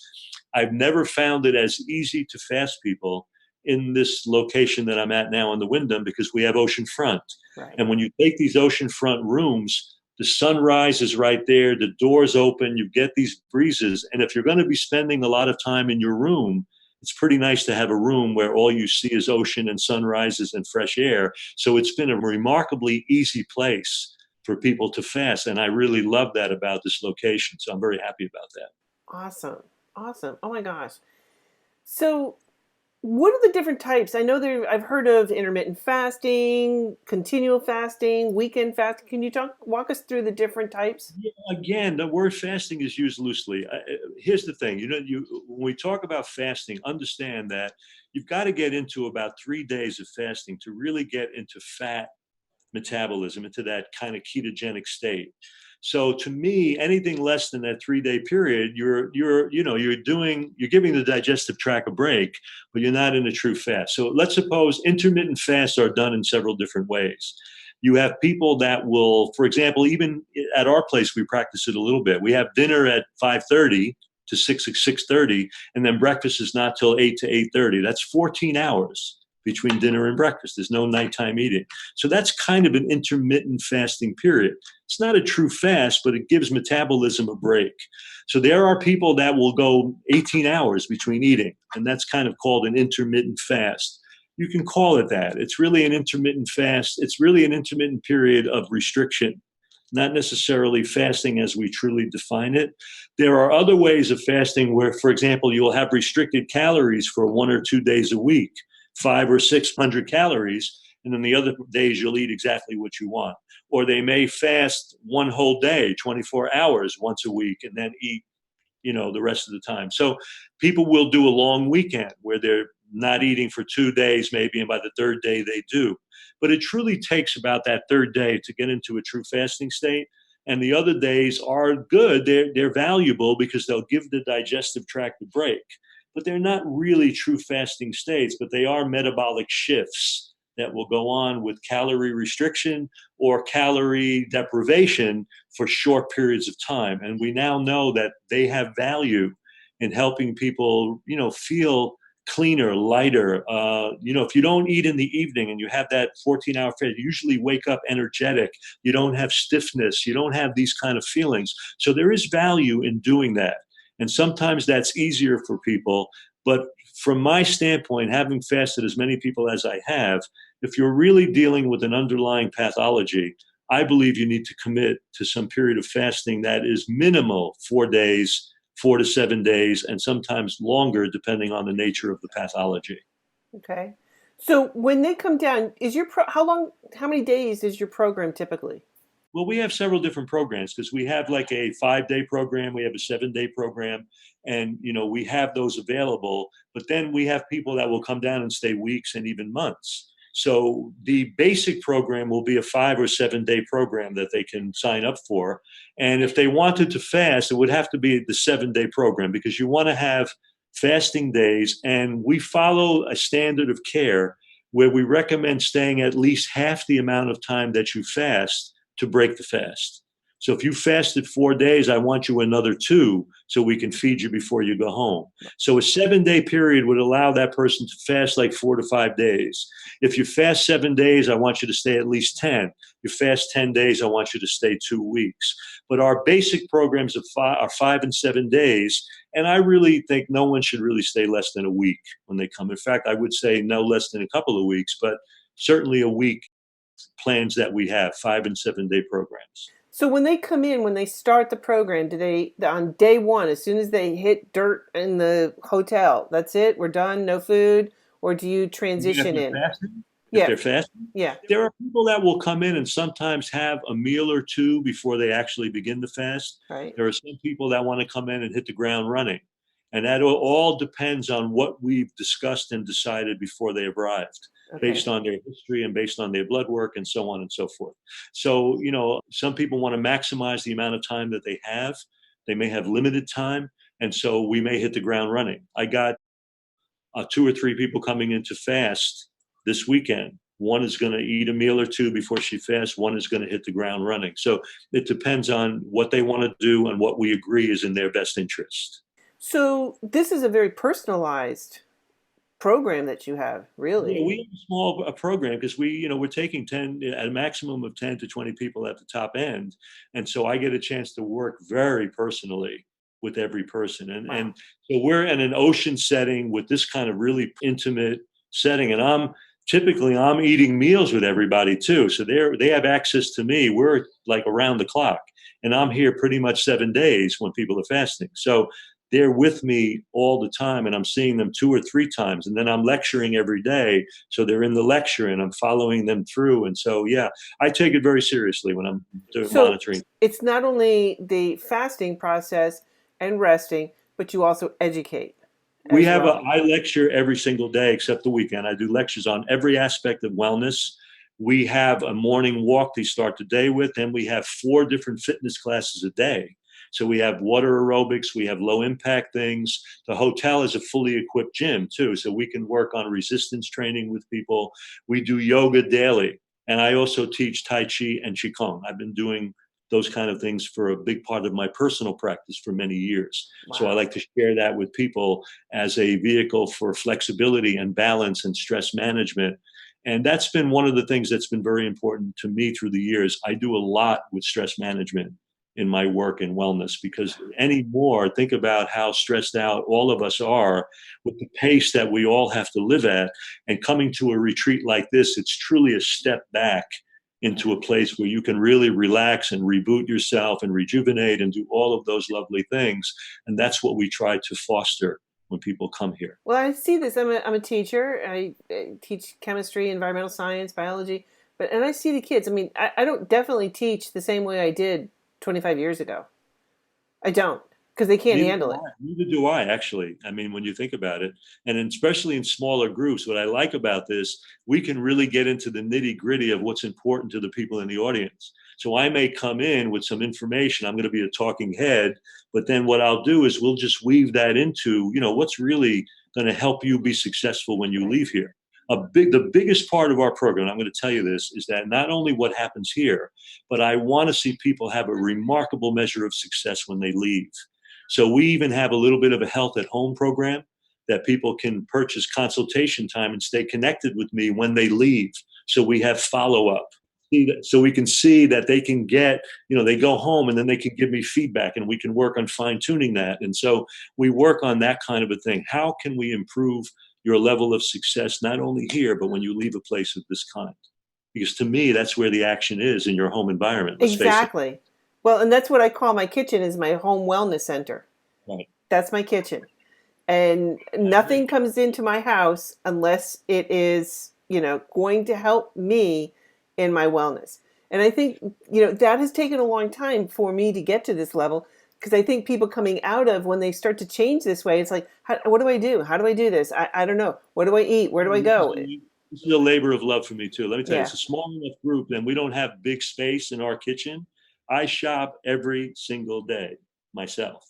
I've never found it as easy to fast people in this location that I'm at now in the Wyndham because we have oceanfront. Right. And when you take these oceanfront rooms, the sunrise is right there, the doors open, you get these breezes. And if you're going to be spending a lot of time in your room, it's pretty nice to have a room where all you see is ocean and sunrises and fresh air. So it's been a remarkably easy place for people to fast. And I really love that about this location. So I'm very happy about that. Awesome. Awesome. Oh my gosh. So what are the different types? I know I've heard of intermittent fasting, continual fasting, weekend fasting. Can you walk us through the different types? Yeah, again, the word fasting is used loosely. Here's the thing, when we talk about fasting, understand that you've got to get into about 3 days of fasting to really get into fat metabolism, into that kind of ketogenic state. So to me, anything less than that 3 day period, you're giving the digestive tract a break, but you're not in a true fast. So let's suppose intermittent fasts are done in several different ways. You have people that will, for example, even at our place, we practice it a little bit. We have dinner at 5:30 to 6:30, and then breakfast is not till 8 to 8:30. That's 14 hours between dinner and breakfast. There's no nighttime eating. So that's kind of an intermittent fasting period. It's not a true fast, but it gives metabolism a break. So there are people that will go 18 hours between eating, and that's kind of called an intermittent fast. You can call it that. It's really an intermittent fast. It's really an intermittent period of restriction, not necessarily fasting as we truly define it. There are other ways of fasting where, for example, you'll have restricted calories for 1 or 2 days a week, 500 or 600 calories, and then the other days you'll eat exactly what you want. Or they may fast one whole day, 24 hours once a week, and then eat, the rest of the time. So people will do a long weekend where they're not eating for 2 days maybe, and by the third day they do. But it truly takes about that third day to get into a true fasting state. And the other days are good. They're valuable because they'll give the digestive tract a break. But they're not really true fasting states, but they are metabolic shifts that will go on with calorie restriction or calorie deprivation for short periods of time. And we now know that they have value in helping people, feel cleaner, lighter. If you don't eat in the evening and you have that 14-hour fast, you usually wake up energetic. You don't have stiffness. You don't have these kind of feelings. So there is value in doing that. And sometimes that's easier for people. But from my standpoint, having fasted as many people as I have, if you're really dealing with an underlying pathology, I believe you need to commit to some period of fasting that is minimal 4 days, 4 to 7 days, and sometimes longer depending on the nature of the pathology. Okay. So when they come down, how many days is your program typically? Well, we have several different programs because we have like a 5-day program, we have a 7-day program, and we have those available. But then we have people that will come down and stay weeks and even months. So the basic program will be a 5 or 7 day program that they can sign up for. And if they wanted to fast, it would have to be the 7-day program because you want to have fasting days. And we follow a standard of care where we recommend staying at least half the amount of time that you fast to break the fast. So if you fasted 4 days, I want you another 2 so we can feed you before you go home. So a 7-day period would allow that person to fast like 4 to 5 days. If you fast 7 days, I want you to stay at least 10. You fast 10 days, I want you to stay 2 weeks. But our basic programs are 5 and 7 days. And I really think no one should really stay less than a week when they come. In fact, I would say no less than a couple of weeks, but certainly a week plans that we have, 5 and 7 day programs. So when they come in, when they start the program, do they, on day one, as soon as they hit dirt in the hotel, that's it? We're done, no food? Or do you transition If in? they're fasting, if Yeah, they're fasting, yeah, there are people that will come in and sometimes have a meal or two before they actually begin the fast. right. There are some people that want to come in and hit the ground running. And that all depends on what we've discussed and decided before they arrived, Okay. based on their history and based on their blood work and so on and so forth. So, some people want to maximize the amount of time that they have. They may have limited time. And so we may hit the ground running. I got 2 or 3 people coming in to fast this weekend. One is going to eat a meal or two before she fasts. One is going to hit the ground running. So it depends on what they want to do and what we agree is in their best interest. So this is a very personalized program that you have, Yeah, really. we have a small program because we're taking 10 at a maximum of 10 to 20 people at the top end, and so I get a chance to work very personally with every person, and Wow. and so we're in an ocean setting with this kind of really intimate setting, and I'm eating meals with everybody too, so they have access to me. We're like around the clock, and I'm here pretty much 7 days when people are fasting. So they're with me all the time and I'm seeing them 2 or 3 times and then I'm lecturing every day. So they're in the lecture and I'm following them through. And so, yeah, I take it very seriously when I'm So monitoring. it's not only the fasting process and resting, but you also educate as well. I lecture every single day except the weekend. I do lectures on every aspect of wellness. We have a morning walk they start the day with, and we have 4 different fitness classes a day. So we have water aerobics, we have low impact things. The hotel is a fully equipped gym too, so we can work on resistance training with people. We do yoga daily, and I also teach Tai Chi and Qigong. I've been doing those kind of things for a big part of my personal practice for many years. So I Wow. like to share that with people as a vehicle for flexibility and balance and stress management. And that's been one of the things that's been very important to me through the years. I do a lot with stress management in my work and wellness because anymore, think about how stressed out all of us are with the pace that we all have to live at. And coming to a retreat like this, it's truly a step back into a place where you can really relax and reboot yourself and rejuvenate and do all of those lovely things. And that's what we try to foster when people come here. Well, I see this. I'm a teacher. I teach chemistry, environmental science, biology, and I see the kids. I mean, I don't definitely teach the same way I did 25 years ago. I don't, because they can't Neither handle do it. I. Neither do I, actually. I mean, when you think about it, and especially in smaller groups, what I like about this, we can really get into the nitty gritty of what's important to the people in the audience. So I may come in with some information. I'm going to be a talking head, but then what I'll do is we'll just weave that into, what's really going to help you be successful when you Right. leave here. the biggest part of our program, I'm going to tell you this, is that not only what happens here, but I want to see people have a remarkable measure of success when they leave. So we even have a little bit of a health at home program that people can purchase consultation time and stay connected with me when they leave. So we have follow up. So we can see that they can get, they go home and then they can give me feedback and we can work on fine tuning that. And so we work on that kind of a thing. How can we improve your level of success, not only here, but when you leave a place of this kind? Because to me, that's where the action is in your home environment. Let's face it. Exactly. Well, and that's what I call my kitchen is my home wellness center. Right. That's my kitchen. And nothing comes into my house unless it is, going to help me in my wellness. And I think, that has taken a long time for me to get to this level because I think people coming out of when they start to change this way, it's like, what do I do? How do I do this? I don't know. What do I eat? Where do I go? This is a labor of love for me too. Let me tell you, Yeah. it's a small enough group and we don't have big space in our kitchen. I shop every single day myself.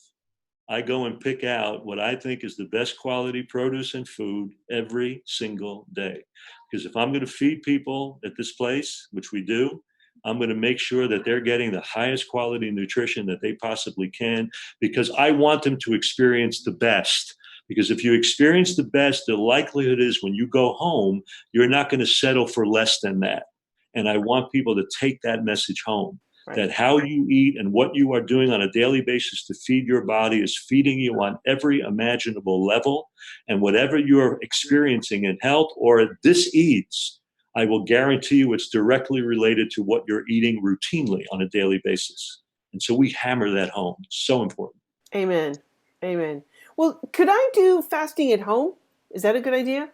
I go and pick out what I think is the best quality produce and food every single day. Because if I'm going to feed people at this place, which we do, I'm going to make sure that they're getting the highest quality nutrition that they possibly can, because I want them to experience the best. Because if you experience the best, the likelihood is when you go home, you're not going to settle for less than that. And I want people to take that message home. Right. That how you eat and what you are doing on a daily basis to feed your body is feeding you on every imaginable level. And whatever you're experiencing in health or dis-ease, I will guarantee you it's directly related to what you're eating routinely on a daily basis. And so we hammer that home. It's so important. Amen. Amen. Well, could I do fasting at home? Is that a good idea?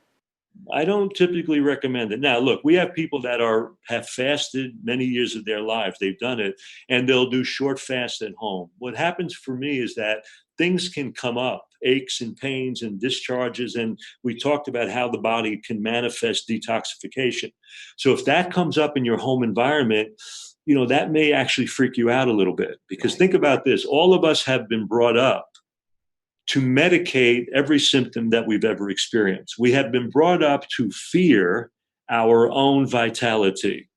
I don't typically recommend it. Now, look, we have people that have fasted many years of their lives. They've done it, and they'll do short fasts at home. What happens for me is that things can come up, aches and pains and discharges, and we talked about how the body can manifest detoxification. So if that comes up in your home environment, that may actually freak you out a little bit. Because think about this, all of us have been brought up to medicate every symptom that we've ever experienced. We have been brought up to fear our own vitality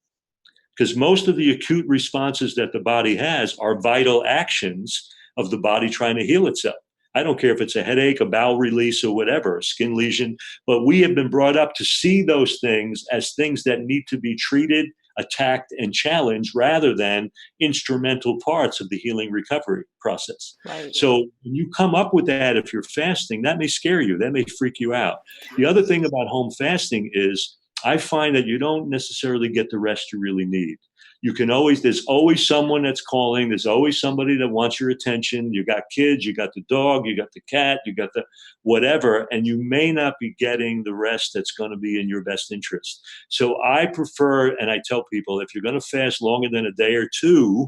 because most of the acute responses that the body has are vital actions of the body trying to heal itself. I don't care if it's a headache, a bowel release, or whatever, a skin lesion, but we have been brought up to see those things as things that need to be treated, attacked, and challenged rather than instrumental parts of the healing recovery process. Right. So when you come up with that, if you're fasting, that may scare you, that may freak you out. The other thing about home fasting is I find that you don't necessarily get the rest you really need. There's always someone that's calling. There's always somebody that wants your attention. You got kids, you got the dog, you got the cat, you got the whatever, and you may not be getting the rest that's going to be in your best interest. So I prefer, and I tell people, if you're going to fast longer than a day or two,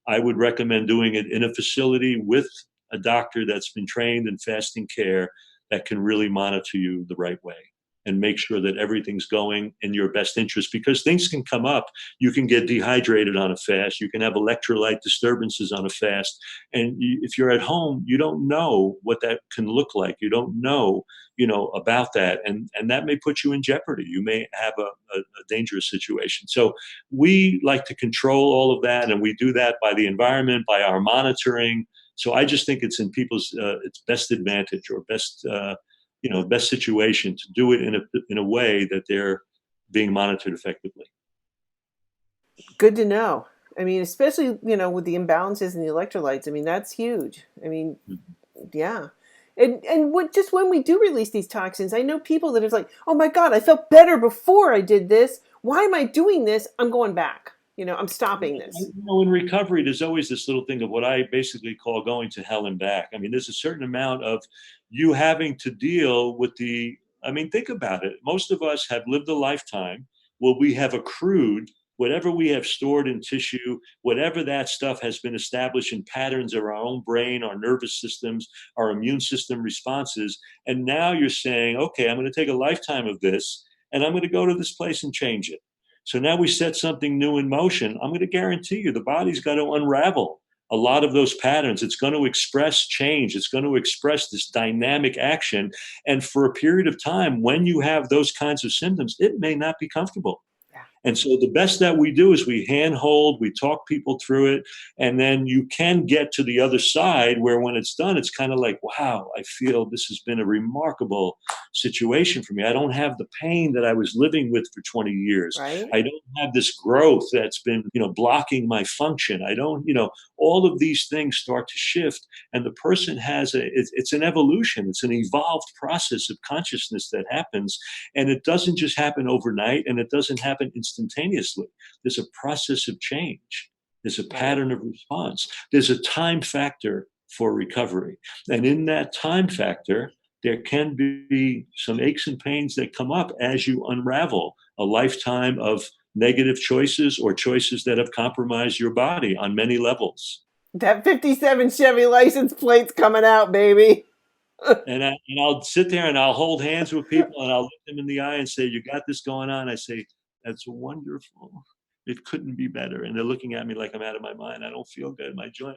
I would recommend doing it in a facility with a doctor that's been trained in fasting care that can really monitor you the right way and make sure that everything's going in your best interest, because things can come up. You can get dehydrated on a fast. You can have electrolyte disturbances on a fast. And if you're at home, you don't know what that can look like. You don't know, about that. And that may put you in jeopardy. You may have a dangerous situation. So we like to control all of that. And we do that by the environment, by our monitoring. So I just think it's in people's its best advantage or best situation to do it in a way that they're being monitored effectively. Good to know. I mean, especially, with the imbalances in the electrolytes. I mean, that's huge. I mean, yeah. And just when we do release these toxins, I know people that are like, oh my God, I felt better before I did this. Why am I doing this? I'm going back. I'm stopping this. In recovery, there's always this little thing of what I basically call going to hell and back. I mean, there's a certain amount of you having to deal with think about it. Most of us have lived a lifetime where we have accrued whatever we have stored in tissue, whatever that stuff has been established in patterns of our own brain, our nervous systems, our immune system responses. And now you're saying, okay, I'm going to take a lifetime of this and I'm going to go to this place and change it. So now we set something new in motion. I'm going to guarantee you the body's got to unravel a lot of those patterns. It's going to express change. It's going to express this dynamic action. And for a period of time, when you have those kinds of symptoms, it may not be comfortable. Yeah. And so the best that we do is we handhold, we talk people through it, and then you can get to the other side where when it's done, it's kind of like, wow, I feel this has been a remarkable situation for me. I don't have the pain that I was living with for 20 years. Right. I don't have this growth that's been, blocking my function. I don't, all of these things start to shift, and the person has it's an evolution. It's an evolved process of consciousness that happens, and it doesn't just happen overnight, and it doesn't happen instantaneously. There's a process of change. There's a pattern of response. There's a time factor for recovery. And in that time factor, there can be some aches and pains that come up as you unravel a lifetime of negative choices or choices that have compromised your body on many levels. That 57 Chevy license plate's coming out, baby. And I'll sit there and I'll hold hands with people and I'll look them in the eye and say, you got this going on? I say, that's wonderful. It couldn't be better. And they're looking at me like I'm out of my mind. I don't feel good. My joint.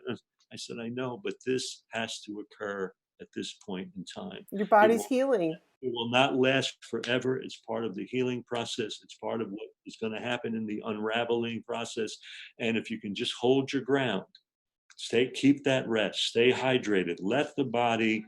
I said, I know, but this has to occur at this point in time. Your body's healing. It will not last forever. It's part of the healing process. It's part of what is going to happen in the unraveling process. And if you can just hold your ground, keep that rest, stay hydrated, let the body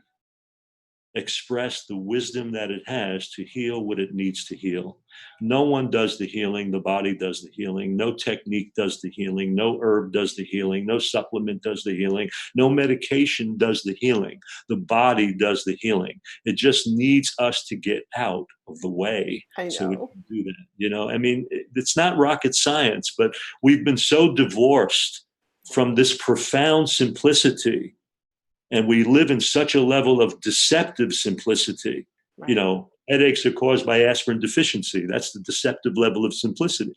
express the wisdom that it has to heal what it needs to heal. No one does the healing. The body does the healing. No technique does the healing. No herb does the healing. No supplement does the healing. No medication does the healing. The body does the healing. It just needs us to get out of the way so we can do that. It's not rocket science, but we've been so divorced from this profound simplicity. And we live in such a level of deceptive simplicity. Right. Headaches are caused by aspirin deficiency. That's the deceptive level of simplicity.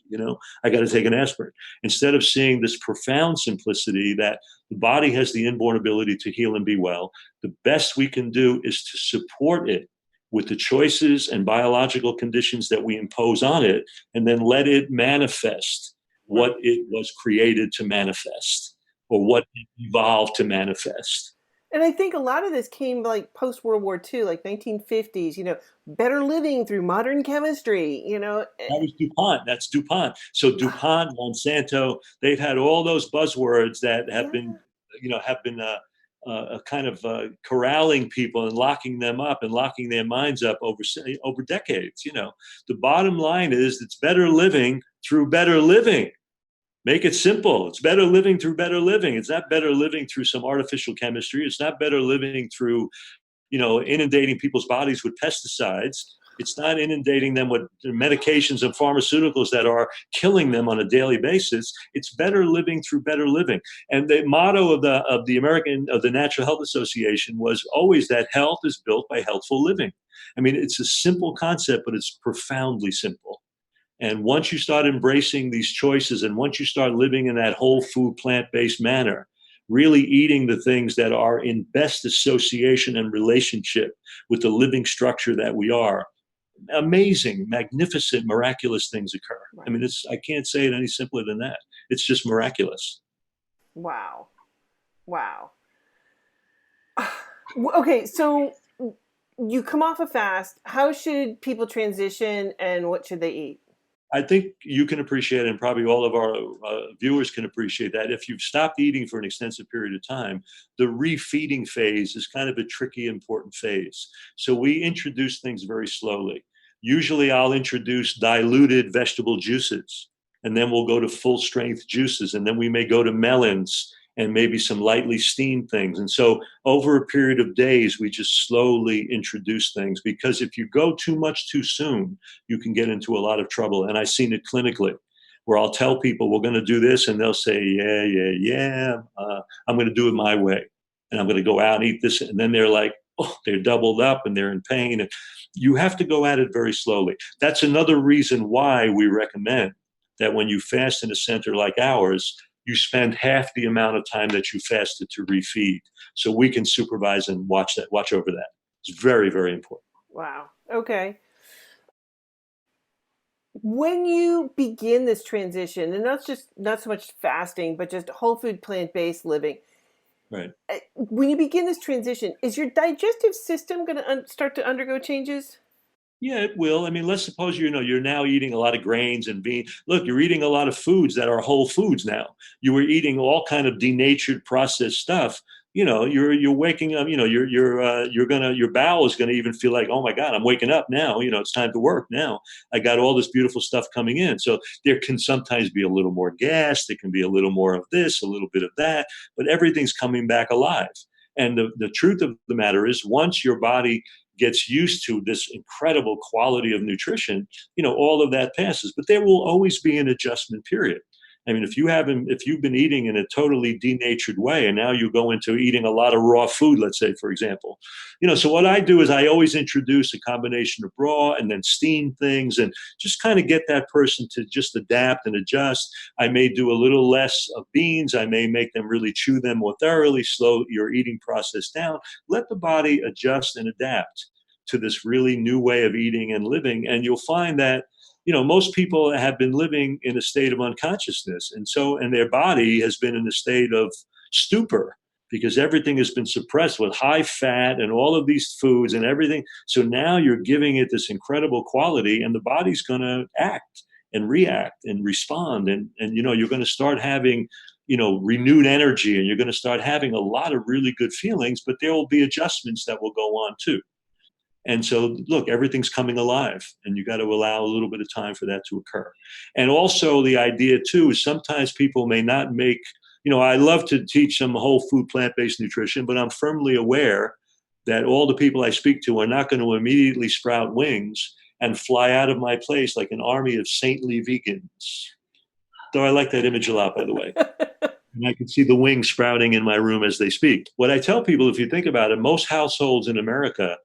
I got to take an aspirin. Instead of seeing this profound simplicity that the body has the inborn ability to heal and be well, the best we can do is to support it with the choices and biological conditions that we impose on it, and then let it manifest what it was created to manifest, or what it evolved to manifest. And I think a lot of this came like post-World War II, like 1950s, better living through modern chemistry, That was DuPont. That's DuPont. So DuPont, Monsanto, they've had all those buzzwords that have been kind of corralling people and locking them up and locking their minds up over decades. The bottom line is it's better living through better living. Make it simple. It's better living through better living. It's not better living through some artificial chemistry. It's not better living through, inundating people's bodies with pesticides. It's not inundating them with medications and pharmaceuticals that are killing them on a daily basis. It's better living through better living. And the motto of the Natural Health Association was always that health is built by healthful living. It's a simple concept, but it's profoundly simple. And once you start embracing these choices, and once you start living in that whole food, plant-based manner, really eating the things that are in best association and relationship with the living structure that we are, amazing, magnificent, miraculous things occur. Right. I can't say it any simpler than that. It's just miraculous. Wow. Okay, so you come off a fast. How should people transition, and what should they eat? I think you can appreciate, and probably all of our viewers can appreciate, that if you've stopped eating for an extensive period of time, the refeeding phase is kind of a tricky, important phase. So we introduce things very slowly. Usually I'll introduce diluted vegetable juices, and then we'll go to full strength juices, and then we may go to melons and maybe some lightly steamed things. And so over a period of days, we just slowly introduce things, because if you go too much too soon, you can get into a lot of trouble. And I've seen it clinically, where I'll tell people we're going to do this, and they'll say, yeah, I'm going to do it my way. And I'm going to go out and eat this. And then they're like, oh, they're doubled up and they're in pain. And you have to go at it very slowly. That's another reason why we recommend that when you fast in a center like ours, you spend half the amount of time that you fasted to refeed, so we can supervise and watch over that. It's very, very important. Wow. Okay. When you begin this transition, and that's just not so much fasting, but just whole food, plant based living, Right. when you begin this transition, is your digestive system going to start to undergo changes? Yeah, it will. I mean, let's suppose you're now eating a lot of grains and beans. Look, you're eating a lot of foods that are whole foods now. You were eating all kind of denatured processed stuff. You're waking up. You're gonna your bowel is gonna even feel like, oh my God, I'm waking up now. It's time to work now. I got all this beautiful stuff coming in. So there can sometimes be a little more gas. There can be a little more of this, a little bit of that, but everything's coming back alive. And the truth of the matter is, once your body gets used to this incredible quality of nutrition, all of that passes. But there will always be an adjustment period. I mean, if you've been eating in a totally denatured way, and now you go into eating a lot of raw food, let's say, for example, so what I do is I always introduce a combination of raw and then steamed things, and just kind of get that person to just adapt and adjust. I may do a little less of beans. I may make them really chew them more thoroughly, slow your eating process down, let the body adjust and adapt to this really new way of eating and living. And you'll find that, most people have been living in a state of unconsciousness. And their body has been in a state of stupor because everything has been suppressed with high fat and all of these foods and everything. So now you're giving it this incredible quality, and the body's going to act and react and respond. And you're going to start having renewed energy, and you're going to start having a lot of really good feelings, but there will be adjustments that will go on too. And so, look, everything's coming alive, and you got to allow a little bit of time for that to occur. And also, the idea too is sometimes people may not make, I love to teach them whole food, plant based nutrition, but I'm firmly aware that all the people I speak to are not going to immediately sprout wings and fly out of my place like an army of saintly vegans. Though I like that image a lot, by the way. And I can see the wings sprouting in my room as they speak. What I tell people, if you think about it, most households in America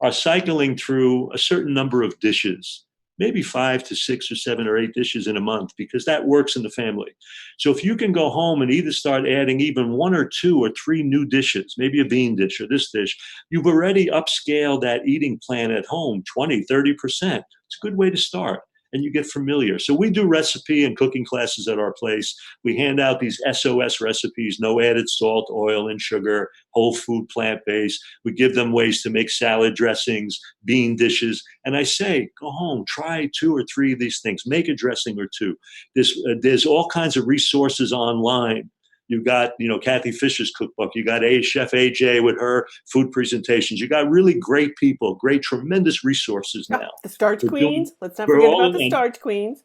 are cycling through a certain number of dishes, maybe 5 to 6 or 7 or 8 dishes in a month, because that works in the family. So if you can go home and either start adding even 1 or 2 or 3 new dishes, maybe a bean dish or this dish, you've already upscaled that eating plan at home 20, 30%. It's a good way to start. And you get familiar. So we do recipe and cooking classes at our place. We hand out these SOS recipes, no added salt, oil, and sugar, whole food, plant-based. We give them ways to make salad dressings, bean dishes. And I say, go home, try 2 or 3 of these things, make a dressing or two. There's all kinds of resources online. You got, Kathy Fisher's cookbook. You got Chef AJ with her food presentations. You got really great people, great, tremendous resources Oh, now. the starch We're doing queens. Let's not for forget all about of the them, starch queens.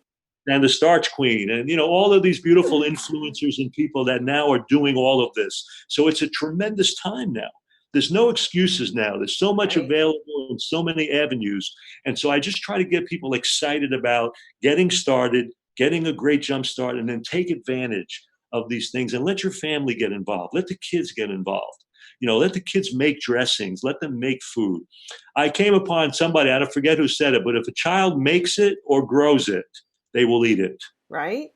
and the starch queen, and all of these beautiful influencers and people that now are doing all of this. So it's a tremendous time now. There's no excuses now. There's so much Right. available and so many avenues. And so I just try to get people excited about getting started, getting a great jump start, and then take advantage of these things and let your family get involved. Let the kids get involved. Let the kids make dressings, let them make food. I came upon somebody, I don't forget who said it, but if a child makes it or grows it, they will eat it. Right.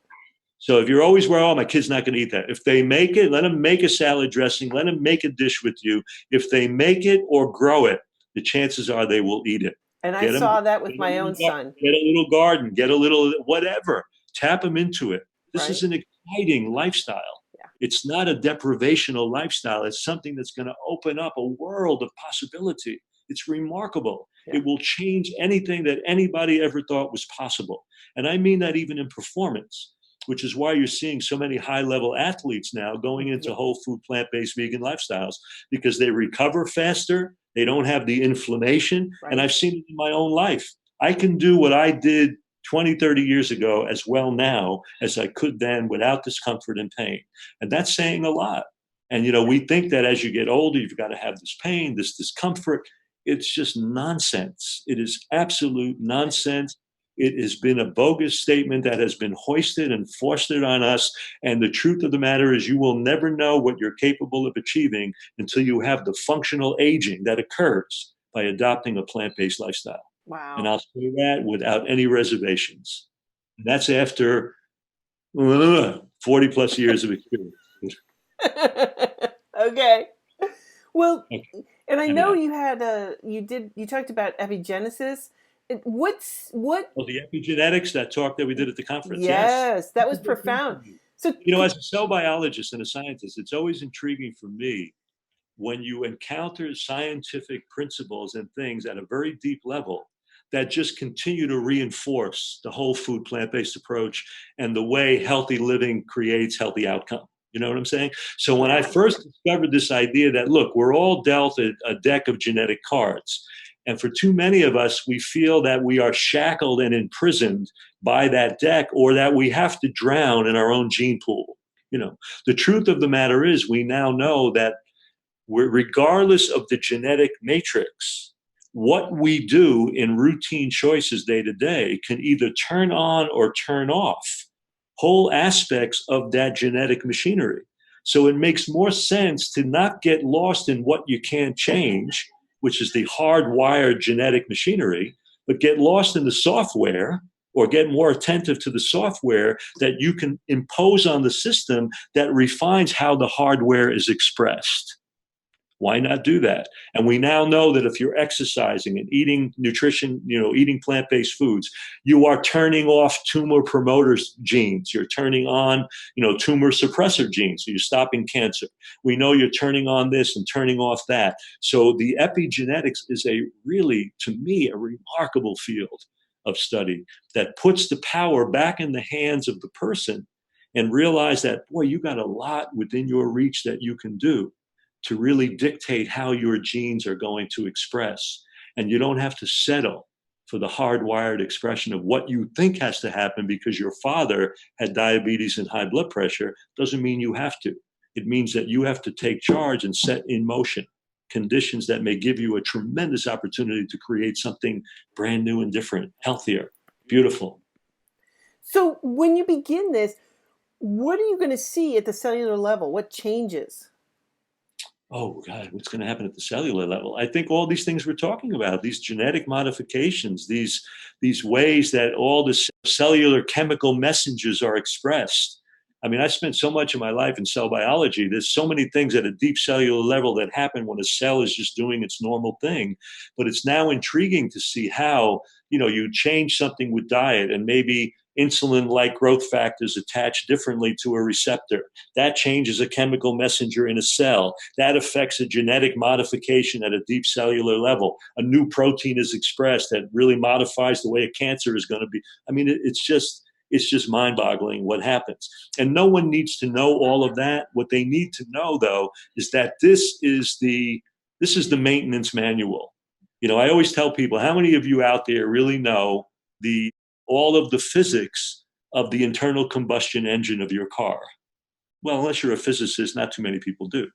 So if you're always worried, oh, my kid's not going to eat that. If they make it, let them make a salad dressing. Let them make a dish with you. If they make it or grow it, the chances are they will eat it. And I Get them, saw that get with a my little, own son. get a little garden, get a little whatever. Tap them into it. This is Right. an exciting lifestyle. Yeah. It's not a deprivational lifestyle. It's something that's going to open up a world of possibility. It's remarkable. Yeah. It will change anything that anybody ever thought was possible. And I mean that even in performance, which is why you're seeing so many high level athletes now going Yeah. into whole food, plant based vegan lifestyles because they recover faster. They don't have the inflammation. And Right. I've seen it in my own life. I can do what I did 20, 30 years ago as well now as I could then without discomfort and pain. And that's saying a lot. And, we think that as you get older, you've got to have this pain, this discomfort. It's just nonsense. It is absolute Right. nonsense. It has been a bogus statement that has been hoisted and foisted on us. And the truth of the matter is, you will never know what you're capable of achieving until you have the functional aging that occurs by adopting a plant based lifestyle. And Wow. I'll say that without any reservations. And that's after 40 plus years of experience. Okay. Well, Okay. and I know Anyhow, you had you talked about epigenesis. What? Well, the epigenetics, that talk that we did at the conference, yes. Yes, that It's a was big thing for profound. me. So, You know, as a cell biologist and a scientist, it's always intriguing for me when you encounter scientific principles and things at a very deep level that just continue to reinforce the whole food plant-based approach and the way healthy living creates healthy outcome. You know what I'm saying? So when I yeah. first discovered this idea that, look, we're all dealt a deck of genetic cards. And for too many of us, we feel that we are shackled and imprisoned by that deck, or that we have to drown in our own gene pool. You know, the truth of the matter is we now know that regardless of the genetic matrix, what we do in routine choices day to day can either turn on or turn off whole aspects of that genetic machinery. So it makes more sense to not get lost in what you can't change, which is the hardwired genetic machinery, but get lost in the software, or get more attentive to the software that you can impose on the system that refines how the hardware is expressed. Why not do that? And we now know that if you're exercising and eating nutrition, eating plant-based foods, you are turning off tumor promoters genes. You're turning on, tumor suppressor genes. So you're stopping cancer. We know you're turning on this and turning off that. So the epigenetics is a really, to me, a remarkable field of study that puts the power back in the hands of the person, and realize that, boy, you got a lot within your reach that you can do to really dictate how your genes are going to express. And you don't have to settle for the hardwired expression of what you think has to happen because your father had diabetes and high blood pressure. Doesn't mean you have to. It means that you have to take charge and set in motion conditions that may give you a tremendous opportunity to create something brand new and different, healthier, beautiful. So when you begin this, what are you going to see at the cellular level? What changes? Oh God, what's going to happen at the cellular level? I think all these things we're talking about, these genetic modifications, these ways that all the cellular chemical messages are expressed. I mean, I spent so much of my life in cell biology. There's so many things at a deep cellular level that happen when a cell is just doing its normal thing. But it's now intriguing to see how, you change something with diet, and maybe insulin-like growth factors attach differently to a receptor. That changes a chemical messenger in a cell. That affects a genetic modification at a deep cellular level. A new protein is expressed that really modifies the way a cancer is going to be. I mean, it's just mind-boggling what happens. And no one needs to know all of that. What they need to know, though, is that this is the maintenance manual. I always tell people, how many of you out there really know the all of the physics of the internal combustion engine of your car? Well, unless you're a physicist, not too many people do.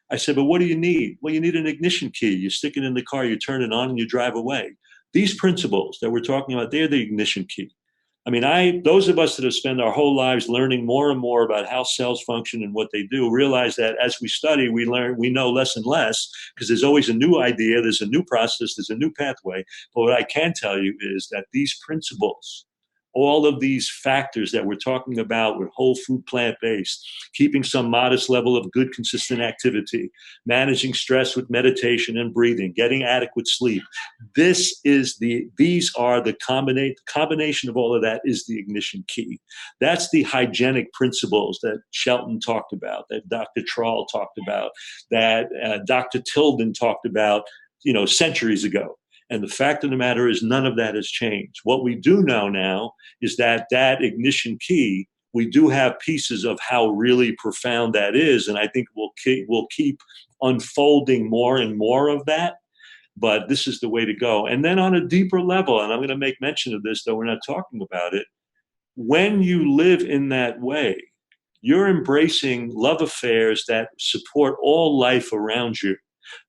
I said, but what do you need? Well, you need an ignition key. You stick it in the car, you turn it on, and you drive away. These principles that we're talking about, they're the ignition key. I mean, those of us that have spent our whole lives learning more and more about how cells function and what they do, realize that as we study, we know less and less, because there's always a new idea, there's a new process, there's a new pathway. But what I can tell you is that these principles, all of these factors that we're talking about with whole food plant-based, keeping some modest level of good consistent activity, managing stress with meditation and breathing, getting adequate sleep, these are the combination of all of that is the ignition key. That's the hygienic principles that Shelton talked about, that Dr. Trawl talked about, that Dr. Tilden talked about, centuries ago. And the fact of the matter is, none of that has changed. What we do know now is that ignition key, we do have pieces of how really profound that is. And I think we'll keep unfolding more and more of that. But this is the way to go. And then on a deeper level, and I'm going to make mention of this, though we're not talking about it, when you live in that way, you're embracing love affairs that support all life around you.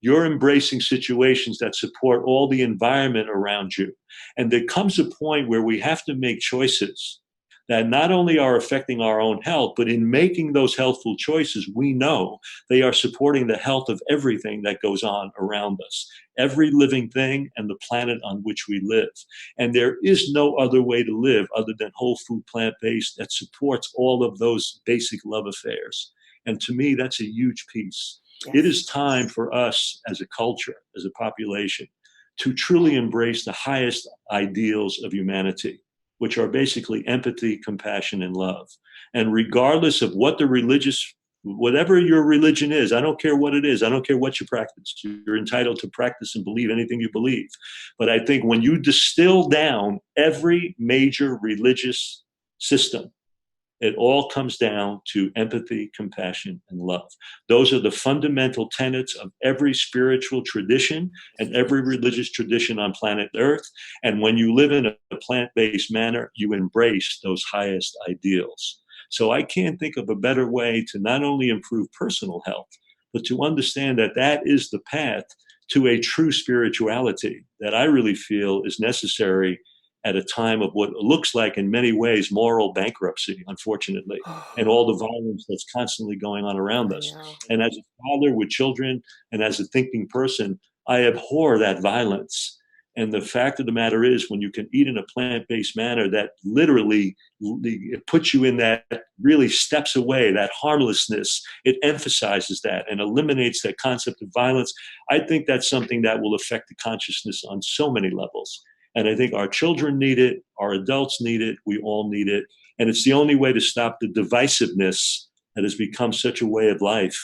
You're embracing situations that support all the environment around you. And there comes a point where we have to make choices that not only are affecting our own health, but in making those healthful choices, we know they are supporting the health of everything that goes on around us, every living thing and the planet on which we live. And there is no other way to live other than whole food plant-based that supports all of those basic love affairs. And to me, that's a huge piece. It Yes. is time for us as a culture, as a population, to truly embrace the highest ideals of humanity, which are basically empathy, compassion, and love. And regardless of what the religious, whatever your religion is, I don't care what it is, I don't care what you practice. You're entitled to practice and believe anything you believe. But I think when you distill down every major religious system, it all comes down to empathy, compassion, and love. Those are the fundamental tenets of every spiritual tradition and every religious tradition on planet Earth. And when you live in a plant-based manner, you embrace those highest ideals. So I can't think of a better way to not only improve personal health, but to understand that that is the path to a true spirituality that I really feel is necessary at a time of what looks like, in many ways, moral bankruptcy, unfortunately, and all the violence that's constantly going on around I us. know. And as a father with children and as a thinking person, I abhor that violence. And the fact of the matter is, when you can eat in a plant-based manner, that literally it puts you in that really steps away, that harmlessness. It emphasizes that and eliminates that concept of violence. I think that's something that will affect the consciousness on so many levels. And I think our children need it, our adults need it, we all need it. And it's the only way to stop the divisiveness that has become such a way of life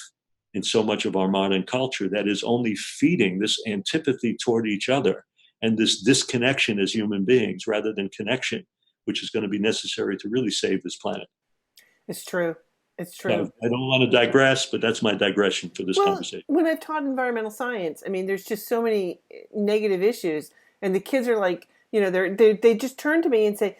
in so much of our modern culture that is only feeding this antipathy toward each other and this disconnection as human beings rather than connection, which is going to be necessary to really save this planet. It's true. It's So true. I don't want to digress, but that's my digression for this Well, conversation. when I've taught environmental science, I mean, there's just so many negative issues, and the kids are like, they just turn to me and say,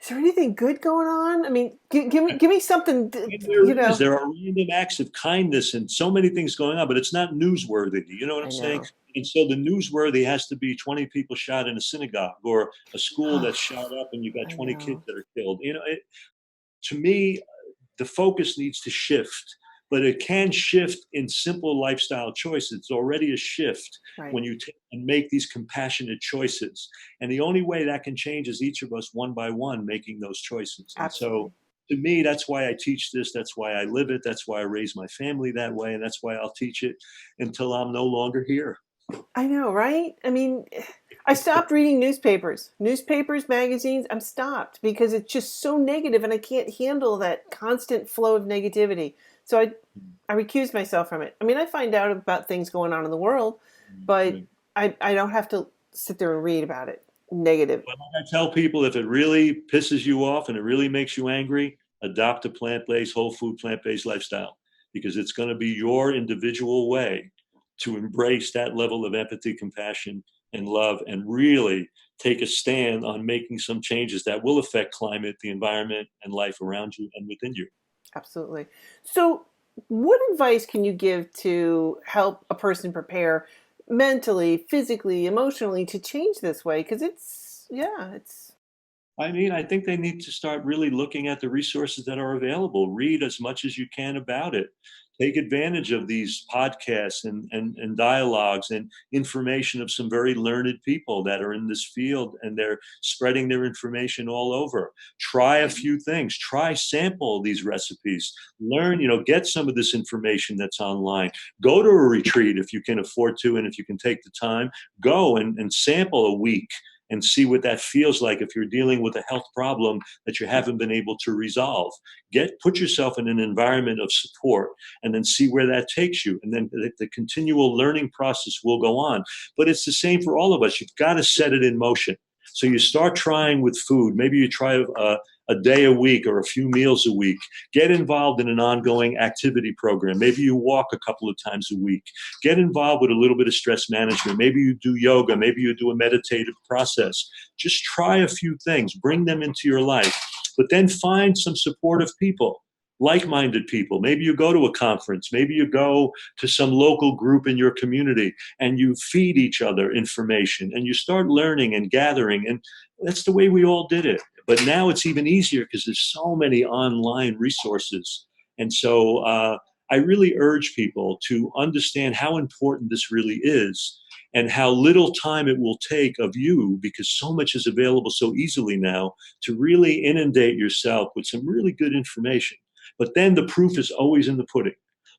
"Is there anything good going on? I mean, give me something." And there is. There are random acts of kindness and so many things going on, but it's not newsworthy. You know what I'm I saying? know. And so the newsworthy has to be 20 people shot in a synagogue or a school that's shot up and you got I 20 kids know. that are killed. To me, the focus needs to shift, but it can shift in simple lifestyle choices. It's already a shift Right. when you take and make these compassionate choices. And the only way that can change is each of us one by one making those choices. And Absolutely. so to me, that's why I teach this. That's why I live it. That's why I raise my family that way. And that's why I'll teach it until I'm no longer here. I know, right? I mean, I stopped reading newspapers, magazines. I'm stopped because it's just so negative, and I can't handle that constant flow of negativity. So I recuse myself from it. I mean, I find out about things going on in the world, but I don't have to sit there and read about it. Negative. But like I tell people, if it really pisses you off and it really makes you angry, adopt a plant-based, whole food, plant-based lifestyle because it's going to be your individual way to embrace that level of empathy, compassion, and love, and really take a stand on making some changes that will affect climate, the environment, and life around you and within you. Absolutely. So, what advice can you give to help a person prepare mentally, physically, emotionally to change this way? Because it's. I mean, I think they need to start really looking at the resources that are available. Read as much as you can about it. Take advantage of these podcasts and dialogues and information of some very learned people that are in this field and they're spreading their information all over. Try a few things. Try sample these recipes. Learn, get some of this information that's online. Go to a retreat if you can afford to and if you can take the time. Go and sample a week and see what that feels like if you're dealing with a health problem that you haven't been able to resolve. Put yourself in an environment of support and then see where that takes you. And then the continual learning process will go on. But it's the same for all of us. You've got to set it in motion. So you start trying with food. Maybe you try a day a week or a few meals a week. Get involved in an ongoing activity program. Maybe you walk a couple of times a week. Get involved with a little bit of stress management. Maybe you do yoga. Maybe you do a meditative process. Just try a few things. Bring them into your life. But then find some supportive people, like-minded people. Maybe you go to a conference. Maybe you go to some local group in your community and you feed each other information and you start learning and gathering. And that's the way we all did it. But now it's even easier because there's so many online resources. And so I really urge people to understand how important this really is and how little time it will take of you, because so much is available so easily now, to really inundate yourself with some really good information. But then the proof is always in the pudding.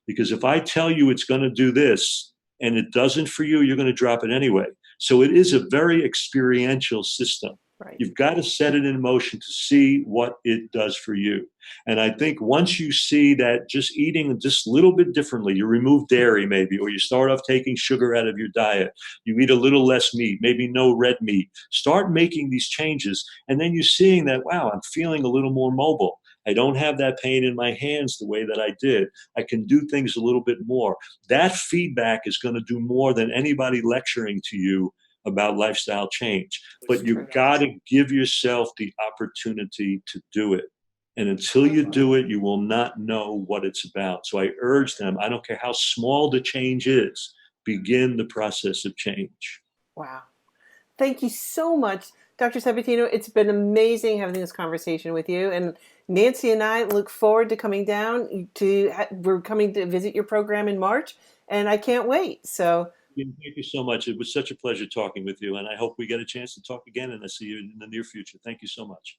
Because if I tell you it's going to do this and it doesn't for you, you're going to drop it anyway. So it is a very experiential system. Right. You've got to set it in motion to see what it does for you. And I think once you see that just eating just a little bit differently, you remove dairy maybe, or you start off taking sugar out of your diet, you eat a little less meat, maybe no red meat, start making these changes. And then you're seeing that, wow, I'm feeling a little more mobile. I don't have that pain in my hands the way that I did. I can do things a little bit more. That feedback is going to do more than anybody lecturing to you about lifestyle change. It's But true. you've got to give yourself the opportunity to do it. And until you do it, you will not know what it's about. So I urge them, I don't care how small the change is, begin the process of change. Wow. Thank you so much, Dr. Sabatino. It's been amazing having this conversation with you. And Nancy and I look forward to coming down we're coming to visit your program in March, and I can't wait. So Thank you so much. It was such a pleasure talking with you. And I hope we get a chance to talk again and I see you in the near future. Thank you so much.